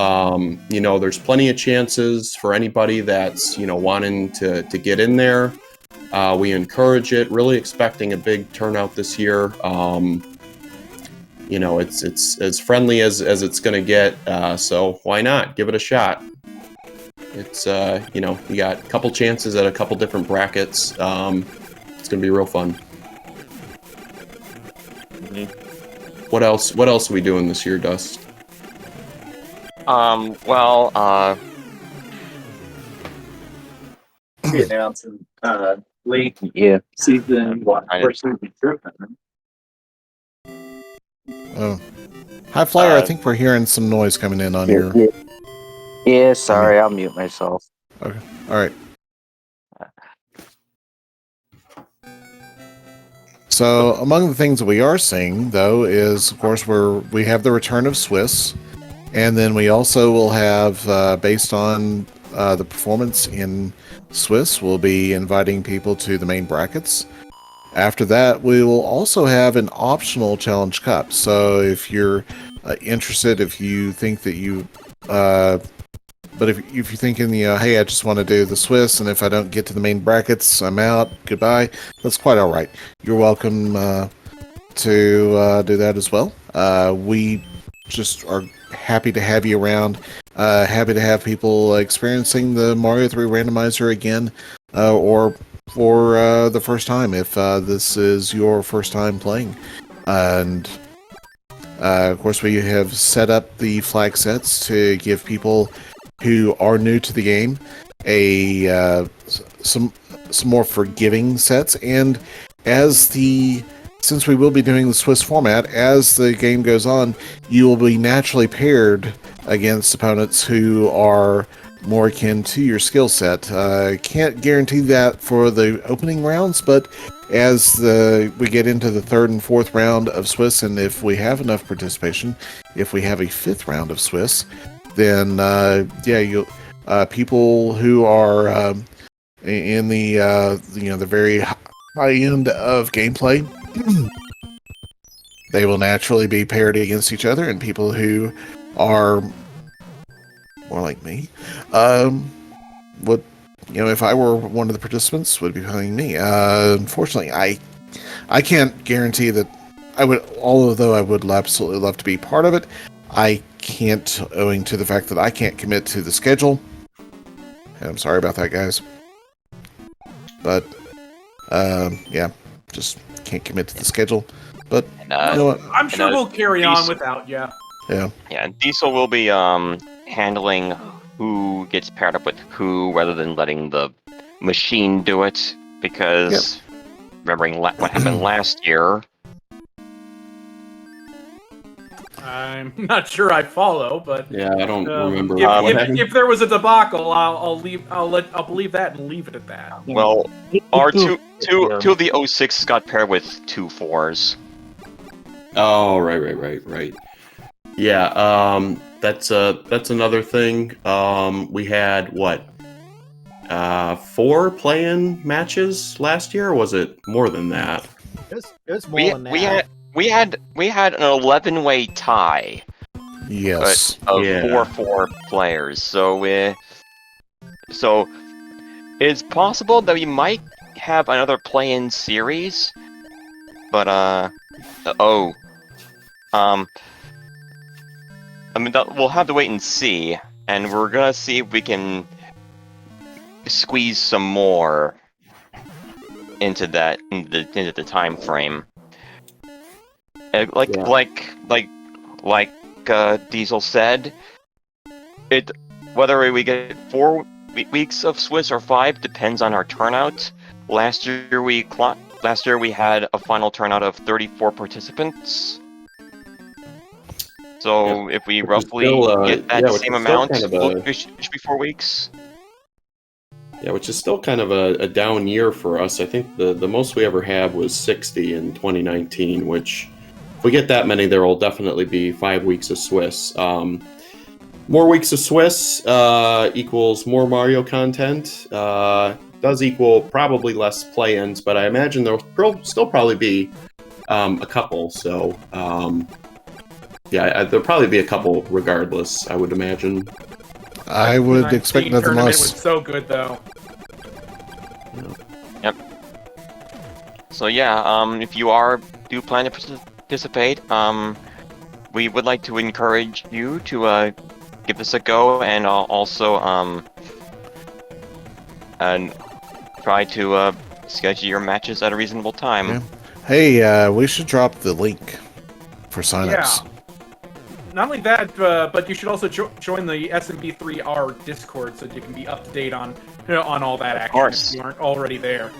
there's plenty of chances for anybody that's wanting to get in there. We encourage it. Really expecting a big turnout this year. It's as friendly as it's going to get. So why not give it a shot? It's you got a couple chances at a couple different brackets. It's going to be real fun. What else are we doing this year, Dust? We announced late season Oh. Hi, Flyer. I think we're hearing some noise coming in on your... Yeah, sorry, I'll mute myself. Okay. All right. So, among the things that we are seeing, though, is, of course, we have the return of Swiss, and then we also will have, based on the performance in Swiss, we'll be inviting people to the main brackets. After that, we will also have an optional Challenge Cup. So, if you're interested, if you think that you... But if you're thinking, hey, I just want to do the Swiss, and if I don't get to the main brackets, I'm out, goodbye, that's quite all right. You're welcome to do that as well. We just are happy to have you around, happy to have people experiencing the Mario 3 Randomizer again, or for the first time, if this is your first time playing. And, of course, we have set up the flag sets to give people who are new to the game some more forgiving sets, and since we will be doing the Swiss format, as the game goes on, you will be naturally paired against opponents who are more akin to your skill set. Can't guarantee that for the opening rounds, but as we get into the third and fourth round of Swiss, and if we have enough participation, if we have a fifth round of Swiss, then people who are in the very high end of gameplay, they will naturally be paired against each other, and people who are more like me would, if I were one of the participants, would be playing me. Unfortunately, I can't guarantee that I would, although I would absolutely love to be part of it. I can't, owing to the fact that I can't commit to the schedule. And I'm sorry about that, guys. But, just can't commit to the schedule. But, you know what? I'm sure we'll carry on without you. Yeah. Yeah, Diesel will be handling who gets paired up with who, rather than letting the machine do it, because remembering what happened last year. I'm not sure I follow, but Yeah, I don't remember. If there was a debacle, I'll believe that and leave it at that. Well, our two of the 06 got paired with 2 4s. Oh, right. Yeah, that's another thing. We had 4 play-in matches last year, or was it more than that? It was more than that. We had an 11-way tie Yes. of Yeah. 4 players. So it's possible that we might have another play-in series, but I mean we'll have to wait and see, and we're gonna see if we can squeeze some more into the time frame. Like Diesel said, it whether we get 4 weeks of Swiss or 5 depends on our turnout. Last year we had a final turnout of 34 participants. So if we roughly get that same amount, it should be 4 weeks. Yeah, which is still kind of a down year for us. I think the most we ever had was 60 in 2019, which if we get that many, there will definitely be 5 weeks of Swiss. More weeks of Swiss equals more Mario content. Does equal probably less play-ins, but I imagine there'll still probably be a couple. So yeah, there'll probably be a couple regardless, I would imagine. I would expect nothing tournament less. was so good though. Yep. So yeah, if you do plan to participate, we would like to encourage you to give this a go, and also and try to schedule your matches at a reasonable time. Yeah. Hey, we should drop the link for signups. Yeah. Not only that, but you should also join the SMB3R Discord so that you can be up to date on all that action if you aren't already there.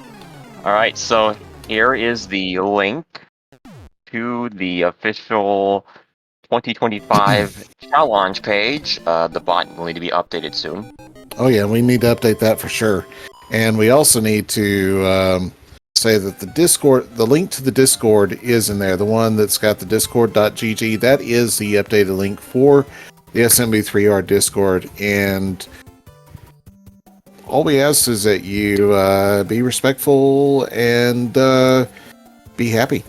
All right, so here is the link to the official 2025 challenge page. The bot will need to be updated soon. Oh yeah, we need to update that for sure. And we also need to say that the link to the Discord is in there. The one that's got the discord.gg, that is the updated link for the SMB3R Discord. And all we ask is that you be respectful and be happy.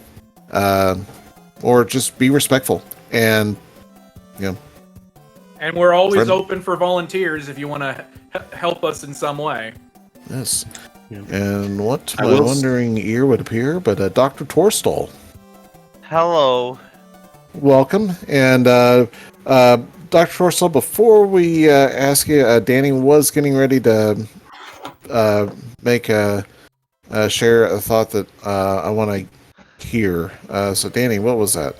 Or just be respectful. And, And we're always open for volunteers if you want to help us in some way. Yes. Yeah. And what my wandering ear would appear, but Dr. Torstol. Hello. Welcome. And Dr. Torstol, before we ask you, Danny was getting ready to make share a thought that I want to hear. So Danny, what was that?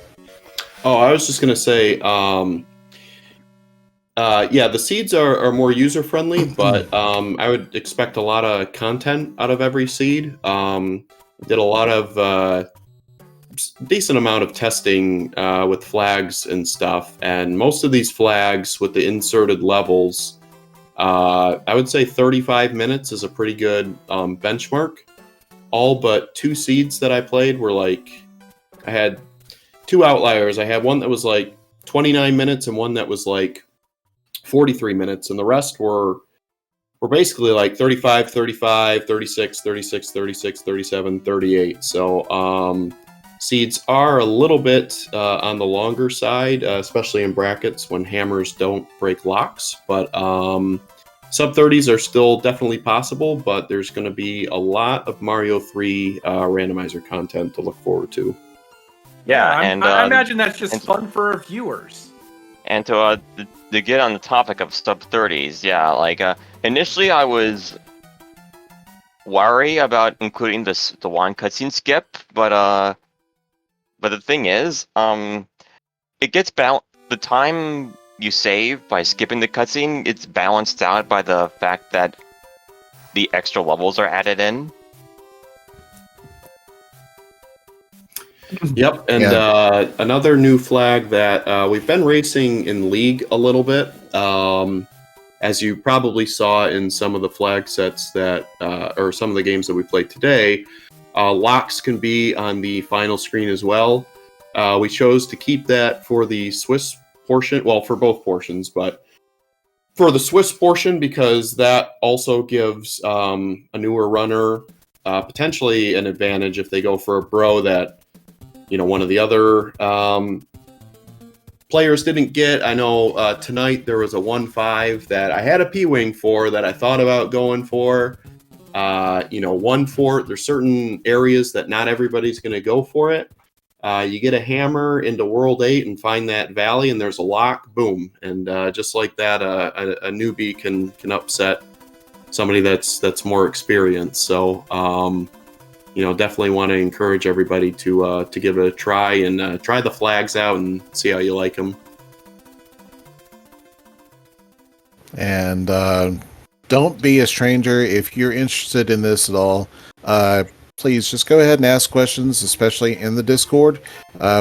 Oh, I was just going to say, yeah, the seeds are more user-friendly, but I would expect a lot of content out of every seed. Did a lot of decent amount of testing with flags and stuff, and most of these flags with the inserted levels, I would say 35 minutes is a pretty good benchmark. All but 2 seeds that I played were like, I had 2 outliers. I had one that was like 29 minutes and one that was like 43 minutes, and the rest were basically like 35, 35, 36, 36, 36, 37, 38. So seeds are a little bit on the longer side, especially in brackets when hammers don't break locks. But sub-30s are still definitely possible, but there's going to be a lot of Mario 3 randomizer content to look forward to. Yeah, I imagine that's just fun for viewers. And to get on the topic of sub-30s, yeah, like initially I was worried about including the one cutscene skip, but the thing is, it gets the time you save by skipping the cutscene, it's balanced out by the fact that the extra levels are added in. Yep, and another new flag that we've been racing in League a little bit. As you probably saw in some of the flag sets that, or some of the games that we played today, locks can be on the final screen as well. We chose to keep that for the Swiss portion, well, for both portions, but for the Swiss portion because that also gives a newer runner potentially an advantage if they go for a bro that, you know, one of the other players didn't get. I know tonight there was a 1-5 that I had a P-Wing for that I thought about going for. 1-4, there's certain areas that not everybody's going to go for it. You get a hammer into World 8 and find that valley, and there's a lock, boom. And just like that, a newbie can upset somebody that's more experienced. So, definitely want to encourage everybody to give it a try and try the flags out and see how you like them. And don't be a stranger. If you're interested in this at all, please just go ahead and ask questions, especially in the Discord.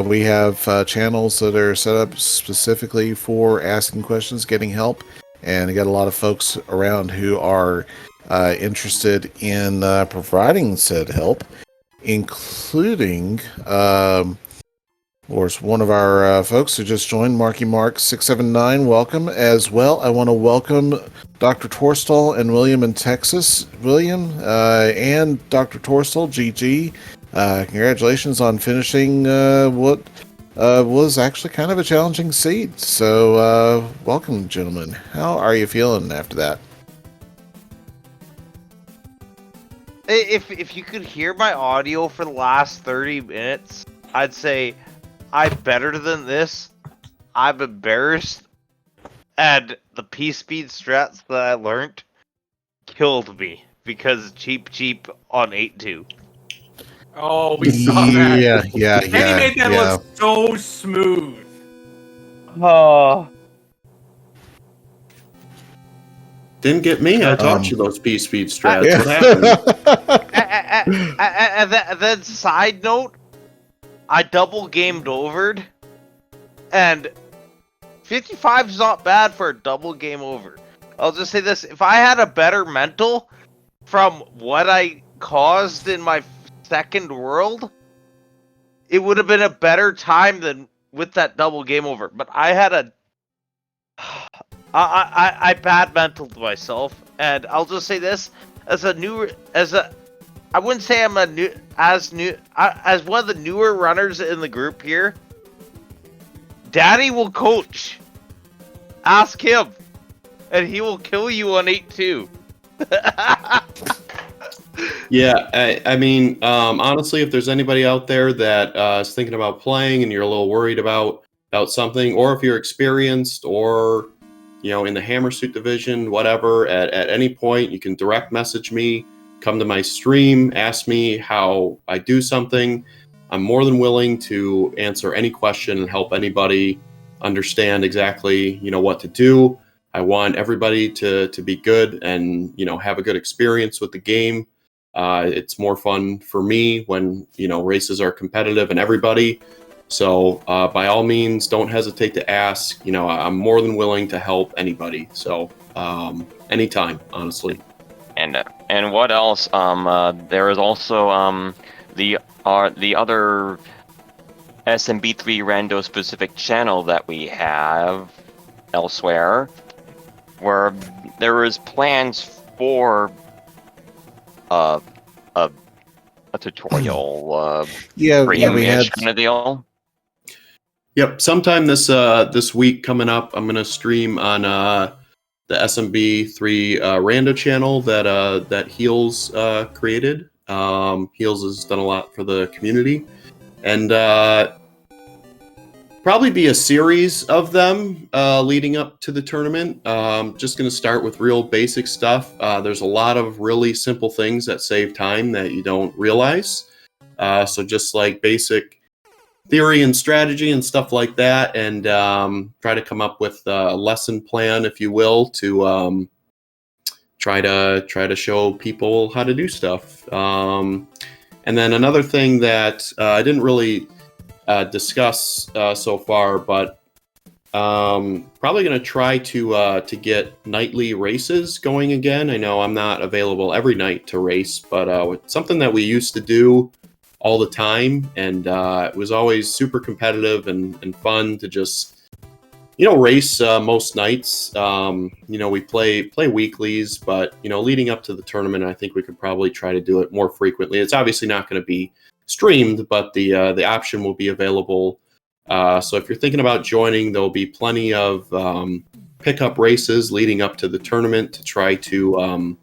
We have channels that are set up specifically for asking questions, getting help, and we got a lot of folks around who are interested in providing said help, including one of our folks who just joined, Marky Mark 679. Welcome as well. I want to welcome Dr. Torstall and William in Texas. William and Dr. Torstall, GG. Congratulations on finishing what was actually kind of a challenging seed. So welcome, gentlemen. How are you feeling after that? If you could hear my audio for the last 30 minutes, I'd say I'm better than this. I'm embarrassed. And the P-speed strats that I learned killed me because cheap on 8-2. Oh, we saw that. Yeah. And he made that look so smooth. Oh. Didn't get me. I taught you those P-speed strats. What happened? And then side note, I double gamed overed, and 55 is not bad for a double game over. I'll just say this: if I had a better mental from what I caused in my second world, it would have been a better time than with that double game over. But I had I bad mentaled myself, and I'll just say this: I wouldn't say I'm as one of the newer runners in the group here. Daddy will coach. Ask him, and he will kill you on 8-2. Yeah, I mean, honestly, if there's anybody out there that is thinking about playing and you're a little worried about something, or if you're experienced, or in the Hammersuit division, whatever, at any point, you can direct message me. Come to my stream, ask me how I do something. I'm more than willing to answer any question and help anybody understand exactly, what to do. I want everybody to be good and, have a good experience with the game. It's more fun for me when, races are competitive and everybody. So by all means, don't hesitate to ask. I'm more than willing to help anybody. So anytime, honestly. And what else? There is also the other SMB3 Rando specific channel that we have elsewhere, where there is plans for a tutorial. We had kind of deal. Yep, sometime this week coming up, I'm gonna stream on the SMB3 Rando channel that Heels created. Heels has done a lot for the community, and probably be a series of them leading up to the tournament. Just going to start with real basic stuff. There's a lot of really simple things that save time that you don't realize. So just like basic theory and strategy and stuff like that, and try to come up with a lesson plan, if you will, to try to show people how to do stuff. And then another thing that I didn't really discuss so far, but probably going to try to get nightly races going again. I know I'm not available every night to race, but something that we used to do all the time, and it was always super competitive and fun to just race most nights. We play weeklies, but leading up to the tournament, I think we could probably try to do it more frequently. It's obviously not going to be streamed, but the option will be available So if you're thinking about joining, there'll be plenty of pickup races leading up to the tournament to try to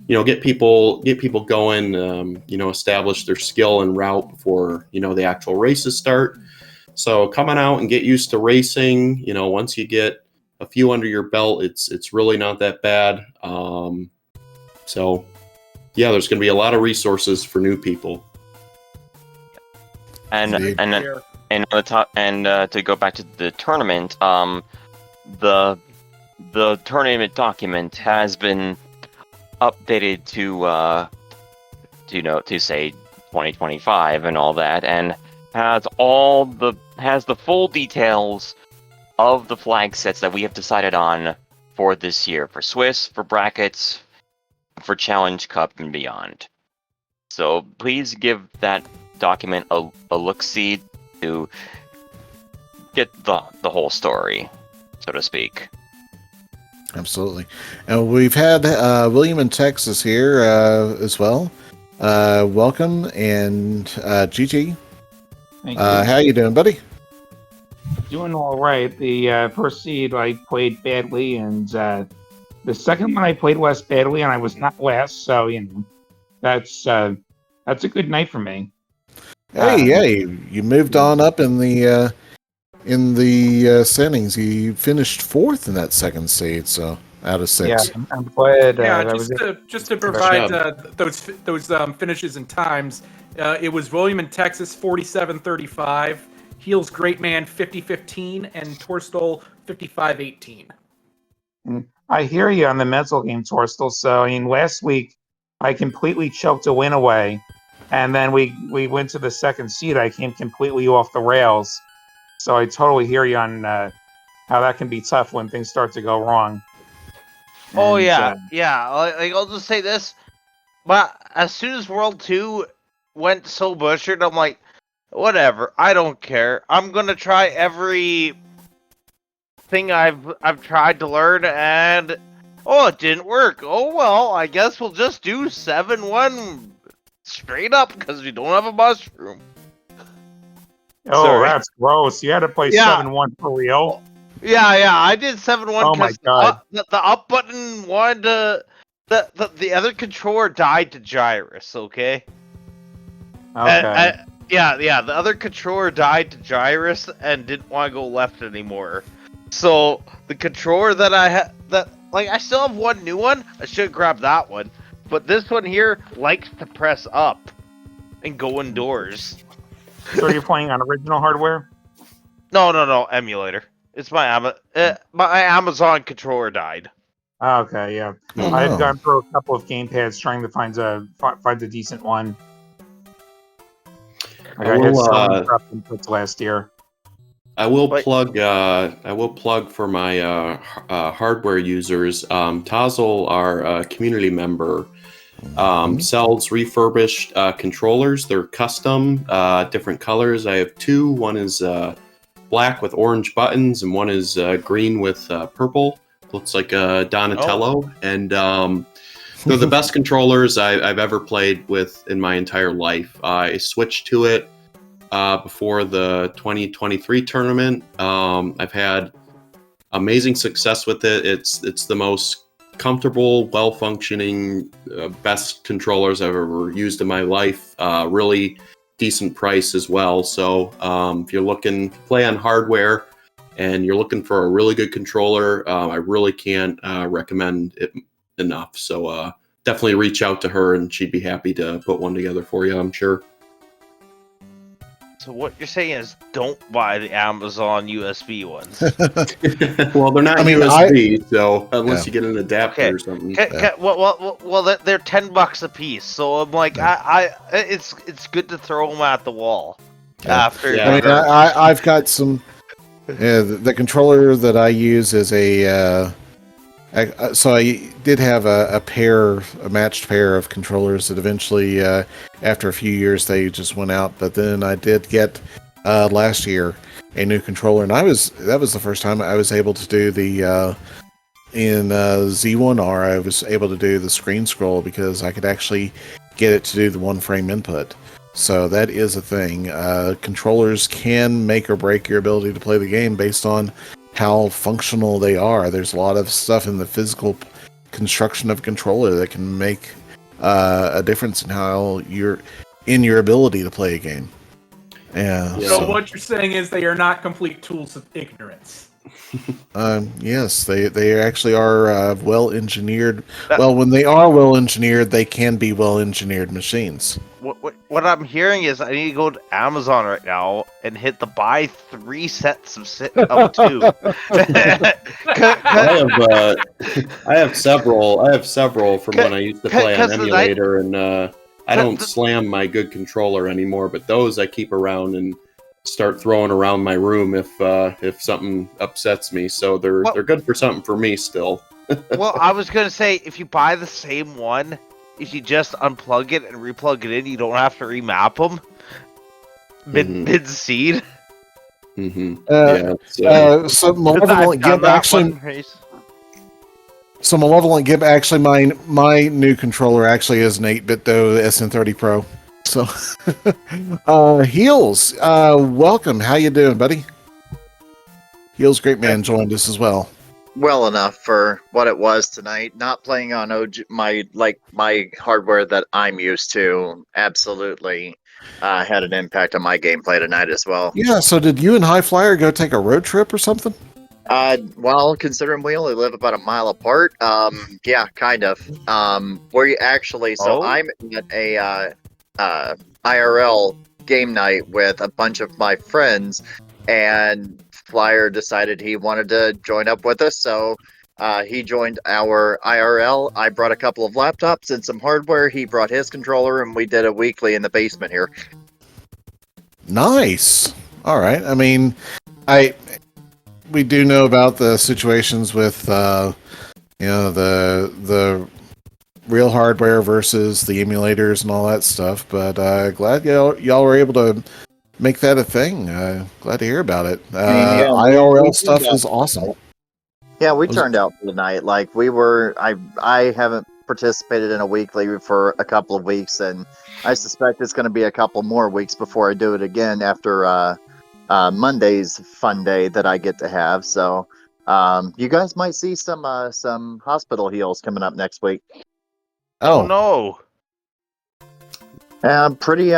get people going, establish their skill and route before the actual races start. So come on out and get used to racing. Once you get a few under your belt, it's really not that bad. So yeah, there's going to be a lot of resources for new people. And Indeed. and on the top, and to go back to the tournament, the tournament document has been updated to say 2025 and all that, and has the full details of the flag sets that we have decided on for this year, for Swiss, for brackets, for Challenge Cup and beyond. So please give that document a look-see to get the whole story, so to speak. Absolutely. And we've had William in Texas here as well. Welcome, and GG. Thank you. How you doing, buddy? Doing all right. The first seed I played badly, and the second one I played less badly, and I was not last. So that's a good night for me. Hey, you moved on up in the standings. You finished 4th in that second seed, so out of 6. Yeah, I'm glad. Yeah, that was just to provide those finishes and times, it was William in Texas 47-35, Heels Great Man 50-15, and Torstol 55-18. I hear you on the mental game, Torstel. So last week I completely choked a win away, and then we went to the second seed. I came completely off the rails. So I totally hear you on how that can be tough when things start to go wrong. Oh And, yeah. Like I'll just say this, but as soon as World 2 went so butchered, I'm like, whatever. I don't care. I'm gonna try every thing I've tried to learn, and it didn't work. Oh well, I guess we'll just do 7-1 straight up because we don't have a mushroom. Oh, Sorry. that's gross. You had to play 7-1 for real? Yeah, I did 7-1 Oh my God. the up button wanted to... The other controller died to Gyrus, okay? Okay. Yeah, the other controller died to Gyrus and didn't want to go left anymore. So, the controller that I had... I still have one new one. I should grab that one. But this one here likes to press up and go indoors. So you're playing on original hardware? No, emulator. It's my Amazon controller died. Okay, yeah. Oh, I've no. gone through a couple of gamepads trying to find a decent one. I I hit will, so many crap inputs last year. I will plug for my hardware users. Tazzle, our community member, sells refurbished controllers. They're custom, different colors. I have 2. One is black with orange buttons, and one is green with purple. Looks like a Donatello. And they're the best controllers I've ever played with in my entire life. I switched to it before the 2023 tournament. I've had amazing success with it. It's the most comfortable, well-functioning, best controllers I've ever used in my life. Really decent price as well. So if you're looking to play on hardware and you're looking for a really good controller, I really can't recommend it enough. So definitely reach out to her and she'd be happy to put one together for you, I'm sure. So what you're saying is don't buy the Amazon USB ones. Well, they're not USB, so unless you get an adapter or something. Well, they're $10 a piece. So I'm like, it's good to throw them at the wall after. I mean, I've got some. The controller that I use is so I did have a matched pair of controllers that eventually, after a few years, they just went out. But then I did get last year a new controller, and that was the first time I was able to do the in Z1R. I was able to do the screen scroll because I could actually get it to do the 1 frame input. So that is a thing. Controllers can make or break your ability to play the game based on how functional they are. There's a lot of stuff in the physical construction of a controller that can make a difference in how your ability to play a game. Yeah. So what you're saying is they are not complete tools of ignorance. Yes, they actually are well engineered. Well, when they are well engineered, they can be well engineered machines. What I'm hearing is I need to go to Amazon right now and hit the buy 3 sets of 2. I have several. I have several from when I used to play on emulator, and I don't slam my good controller anymore. But those I keep around and start throwing around my room if something upsets me. So they're good for something for me still. Well, I was gonna say if you buy the same one, if you just unplug it and replug it in, you don't have to remap them mid seed. So Malevolent Gib actually. So Malevolent Gib actually, my new controller actually is an 8-bit though SN30 Pro. So, Heels, welcome. How you doing, buddy? Heels, great man, joined us as well. Well enough for what it was tonight. Not playing on my hardware that I'm used to. Absolutely had an impact on my gameplay tonight as well. Yeah. So, did you and High Flyer go take a road trip or something? Well, considering we only live about a mile apart, yeah, kind of. Where you actually, I'm at a IRL game night with a bunch of my friends, and Flyer decided he wanted to join up with us, so he joined our IRL. I brought a couple of laptops and some hardware. He brought his controller, and we did a weekly in the basement here. Nice. All right. I mean, we do know about the situations with the real hardware versus the emulators and all that stuff, but glad y'all were able to make that a thing. Glad to hear about it. IRL stuff is awesome. Yeah, we turned out for the night. Like I haven't participated in a weekly for a couple of weeks, and I suspect it's going to be a couple more weeks before I do it again after Monday's fun day that I get to have. So you guys might see some hospital heals coming up next week. Oh no! Pretty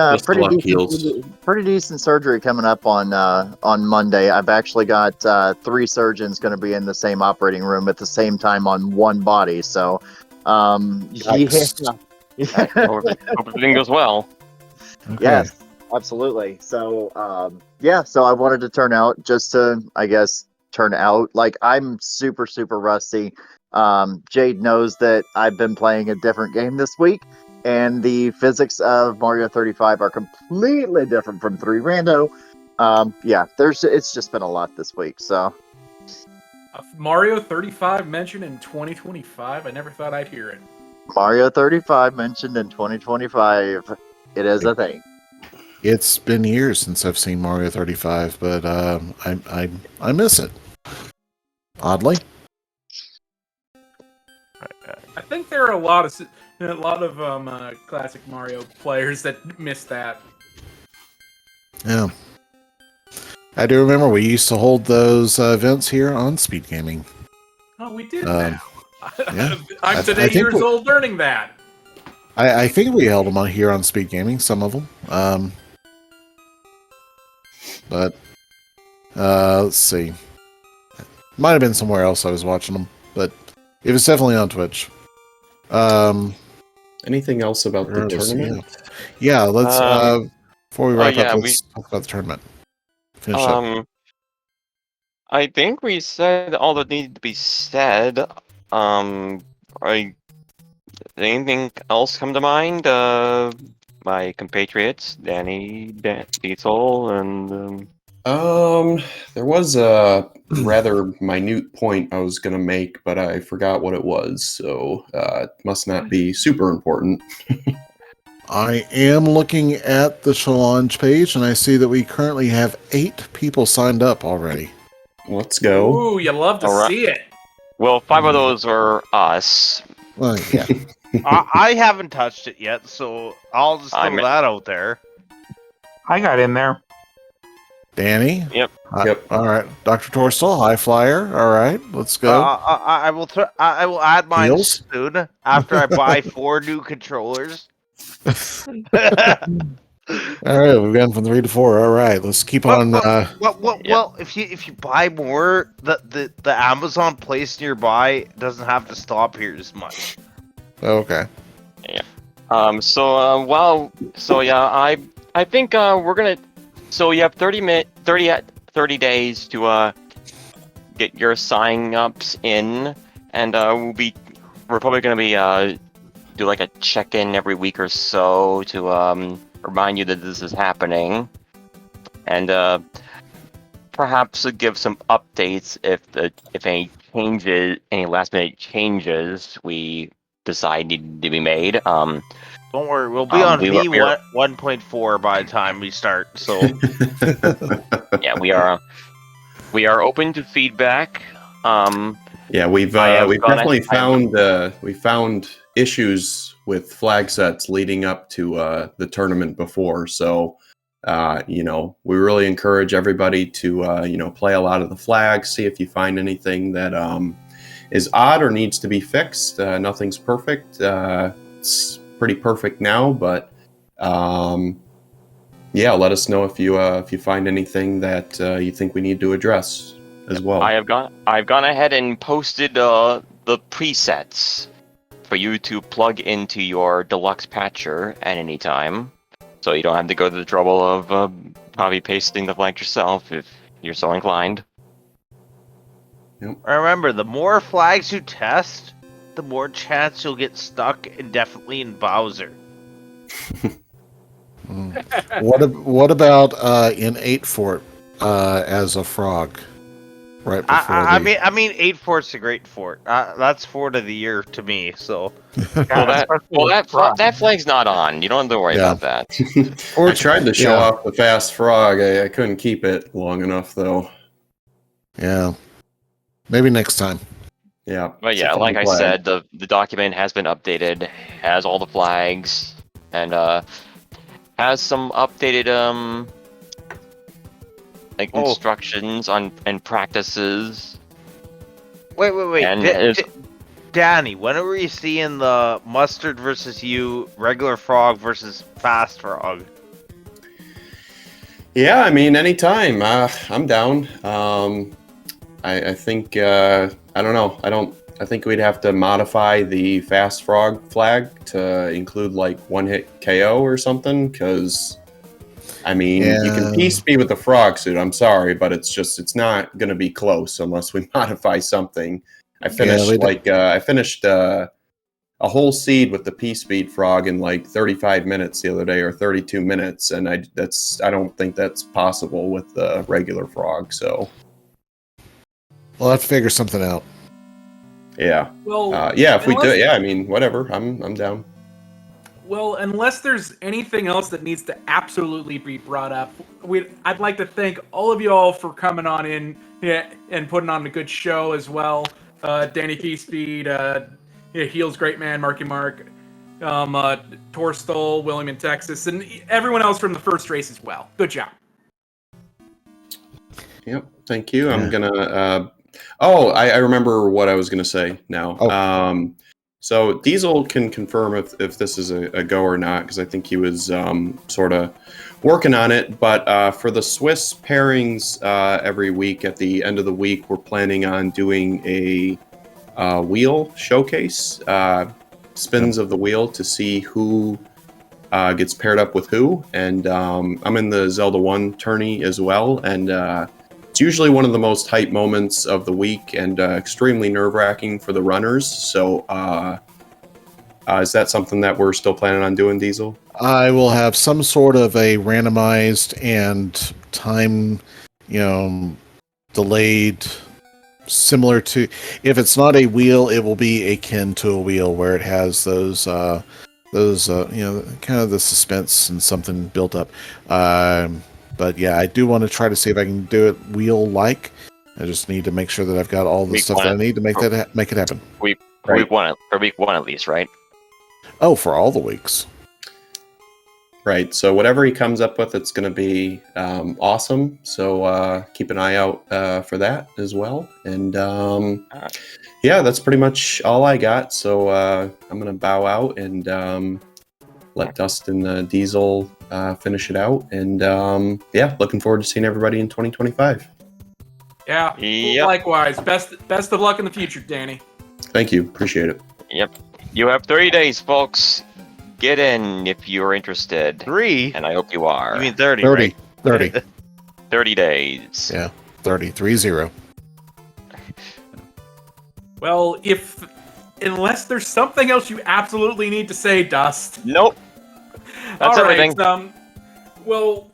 decent surgery coming up on Monday. I've actually got 3 surgeons going to be in the same operating room at the same time on one body. So, Hope everything goes well. Okay. Yes, absolutely. So, so I wanted to turn out just to, I guess, turn out. Like, I'm super, super rusty. Jade knows that I've been playing a different game this week, and the physics of Mario 35 are completely different from 3 Rando. It's just been a lot this week, so. Mario 35 mentioned in 2025? I never thought I'd hear it. Mario 35 mentioned in 2025. It is a thing. It's been years since I've seen Mario 35, but I miss it. Oddly. I think there are a lot of classic Mario players that miss that. Yeah. I do remember we used to hold those events here on Speed Gaming. Oh, we did now. Yeah. I'm today years old learning that. I think we held them on here on Speed Gaming, some of them. But let's see. Might have been somewhere else I was watching them, but it was definitely on Twitch. Anything else about the tournament? Yeah, let's before we wrap up, let's talk about the tournament. Finish up. I think we said all that needed to be said. Anything else come to mind? My compatriots, Danny, Diesel, and there was a rather minute point I was gonna make, but I forgot what it was, so it must not be super important. I am looking at the challenge page, and I see that we currently have 8 people signed up already. Let's go. Ooh, you love to see it. Well, 5 of those are us. Well, yeah. I haven't touched it yet, so I'll just throw that out there. I got in there. Danny? Yep. Yep. All right. Dr. Torstal, high flyer. All right. Let's go. I will. I will add mine Heels? soon after I buy 4 new controllers. All right. We've gone from 3 to 4. All right. Let's keep on. Well, if you buy more, the Amazon place nearby doesn't have to stop here as much. Okay. Yeah. So I think we're gonna. So you have 30 days to get your sign-ups in, and we're probably gonna be do like a check-in every week or so to remind you that this is happening, and perhaps give some updates if any last-minute changes we decide need to be made. Don't worry, we'll be on V1.4 by the time we start. So yeah, we are open to feedback. Yeah, we've definitely found issues with flag sets leading up to the tournament before. So we really encourage everybody to play a lot of the flags, see if you find anything that is odd or needs to be fixed. Nothing's perfect. It's pretty perfect now, but let us know if you find anything that you think we need to address as well. I've gone ahead and posted the presets for you to plug into your deluxe patcher at any time, so you don't have to go to the trouble of copy pasting the flag yourself if you're so inclined. Yep. remember, the more flags you test, the more chance you'll get stuck indefinitely in Bowser. What about in 8 Fort as a frog? Right before I mean, 8 Fort's a great fort. That's fort of the year to me. So, that flag's not on. You don't have to worry about that. I tried to show off the fast frog. I couldn't keep it long enough, though. Yeah, maybe next time. Yeah, but yeah, like I said, the document has been updated, has all the flags, and has some updated instructions and practices. Wait. And Danny, when are we seeing the mustard versus you, regular frog versus fast frog? Yeah, I mean, anytime. I'm down. I think I don't know. I think we'd have to modify the fast frog flag to include like one-hit KO or something, because I mean, you can piece me with the frog suit. I'm sorry, but it's not going to be close unless we modify something. I finished a whole seed with the Peace Speed frog in like 35 minutes the other day, or 32 minutes, and I don't think that's possible with the regular frog. So we'll have to figure something out. Yeah. Well, if we do it, I mean, whatever. I'm down. Well, unless there's anything else that needs to absolutely be brought up, I'd like to thank all of you all for coming on in and putting on a good show as well. Danny Keyspeed, Heels Great Man, Marky Mark, Torstal, William in Texas, and everyone else from the first race as well. Good job. Yep, thank you. I'm gonna. I remember what I was gonna say now. So Diesel can confirm if this is a go or not, because I think he was sort of working on it. But for the Swiss pairings every week, at the end of the week, we're planning on doing a wheel showcase, spins of the wheel to see who gets paired up with who. And I'm in the Zelda 1 tourney as well, and it's usually one of the most hype moments of the week, and extremely nerve-wracking for the runners. So is that something that we're still planning on doing, Diesel? I will have some sort of a randomized and time, delayed, similar to, if it's not a wheel, it will be akin to a wheel, where it has those kind of the suspense and something built up. But yeah, I do want to try to see if I can do it wheel-like. I just need to make sure that I've got all the stuff that I need to make it happen. Week one at least, right? Oh, for all the weeks. Right. So whatever he comes up with, it's going to be awesome. So keep an eye out for that as well. And yeah, that's pretty much all I got. So I'm going to bow out and let Dustin Diesel finish it out. And yeah, looking forward to seeing everybody in 2025. Yeah. Yep. Likewise. Best of luck in the future, Danny. Thank you. Appreciate it. Yep. You have 30 days, folks. Get in if you're interested. 3? And I hope you are. You mean 30, 30. right? 30. 30 days. Yeah. 30. Well, unless there's something else you absolutely need to say, Dust. Nope. That's All right, everything. Well,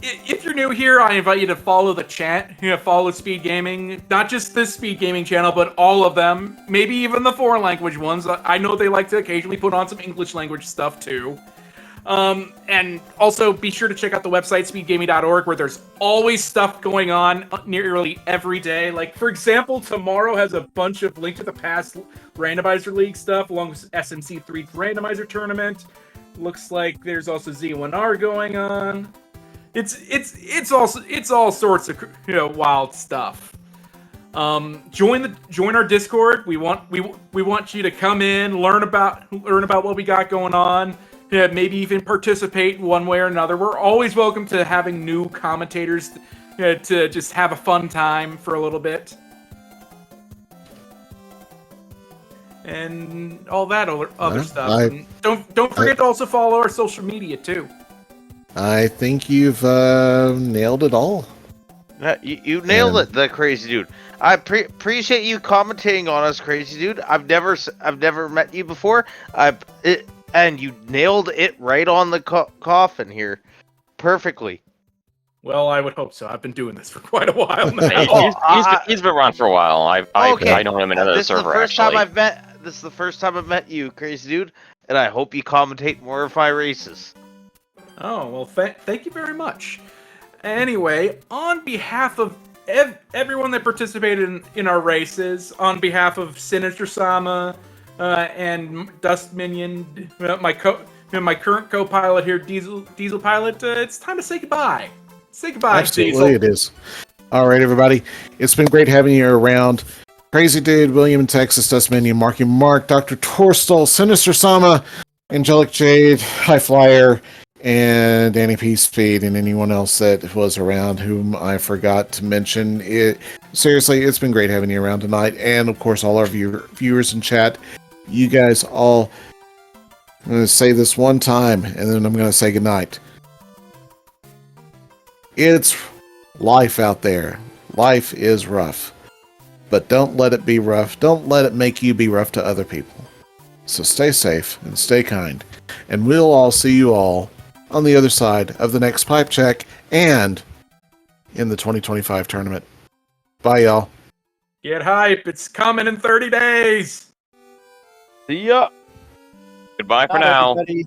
if you're new here, I invite you to follow the chat. Follow Speed Gaming. Not just this Speed Gaming channel, but all of them. Maybe even the foreign language ones. I know they like to occasionally put on some English language stuff too. And also be sure to check out the website, speedgaming.org, where there's always stuff going on nearly every day. Like, for example, tomorrow has a bunch of Link to the Past Randomizer League stuff, along with SMC3 Randomizer Tournament. Looks like there's also Z1R going on. It's all sorts of wild stuff. Join our Discord. We want you to come in, learn about what we got going on. Maybe even participate one way or another. We're always welcome to having new commentators to just have a fun time for a little bit. And all that other stuff. And don't forget to also follow our social media too. I think you've nailed it all. You nailed it, the crazy dude. I appreciate you commentating on us, crazy dude. I've never met you before. And you nailed it right on the coffin here, perfectly. Well, I would hope so. I've been doing this for quite a while now. He's been around for a while. I know him in another server. This is the first time I've met you, crazy dude, and I hope you commentate more of my races. Oh, well, thank you very much. Anyway, on behalf of everyone that participated in our races, on behalf of Sinister Sama and Dust Minion, my current co-pilot here, Diesel Pilot, it's time to say goodbye. Say goodbye, Absolutely, Diesel. it is. All right, everybody. It's been great having you around. Crazy Dude, William in Texas, Dust Minion, Marky Mark, Dr. Torstal, Sinister Sama, Angelic Jade, High Flyer, and Danny P. Speed, and anyone else that was around whom I forgot to mention. Seriously, it's been great having you around tonight, and of course, all our viewers in chat. You guys all, I'm going to say this one time, and then I'm going to say goodnight. It's life out there. Life is rough. But don't let it be rough. Don't let it make you be rough to other people. So stay safe and stay kind. And we'll all see you all on the other side of the next pipe check and in the 2025 tournament. Bye, y'all. Get hype. It's coming in 30 days. See ya. Goodbye for now. Everybody.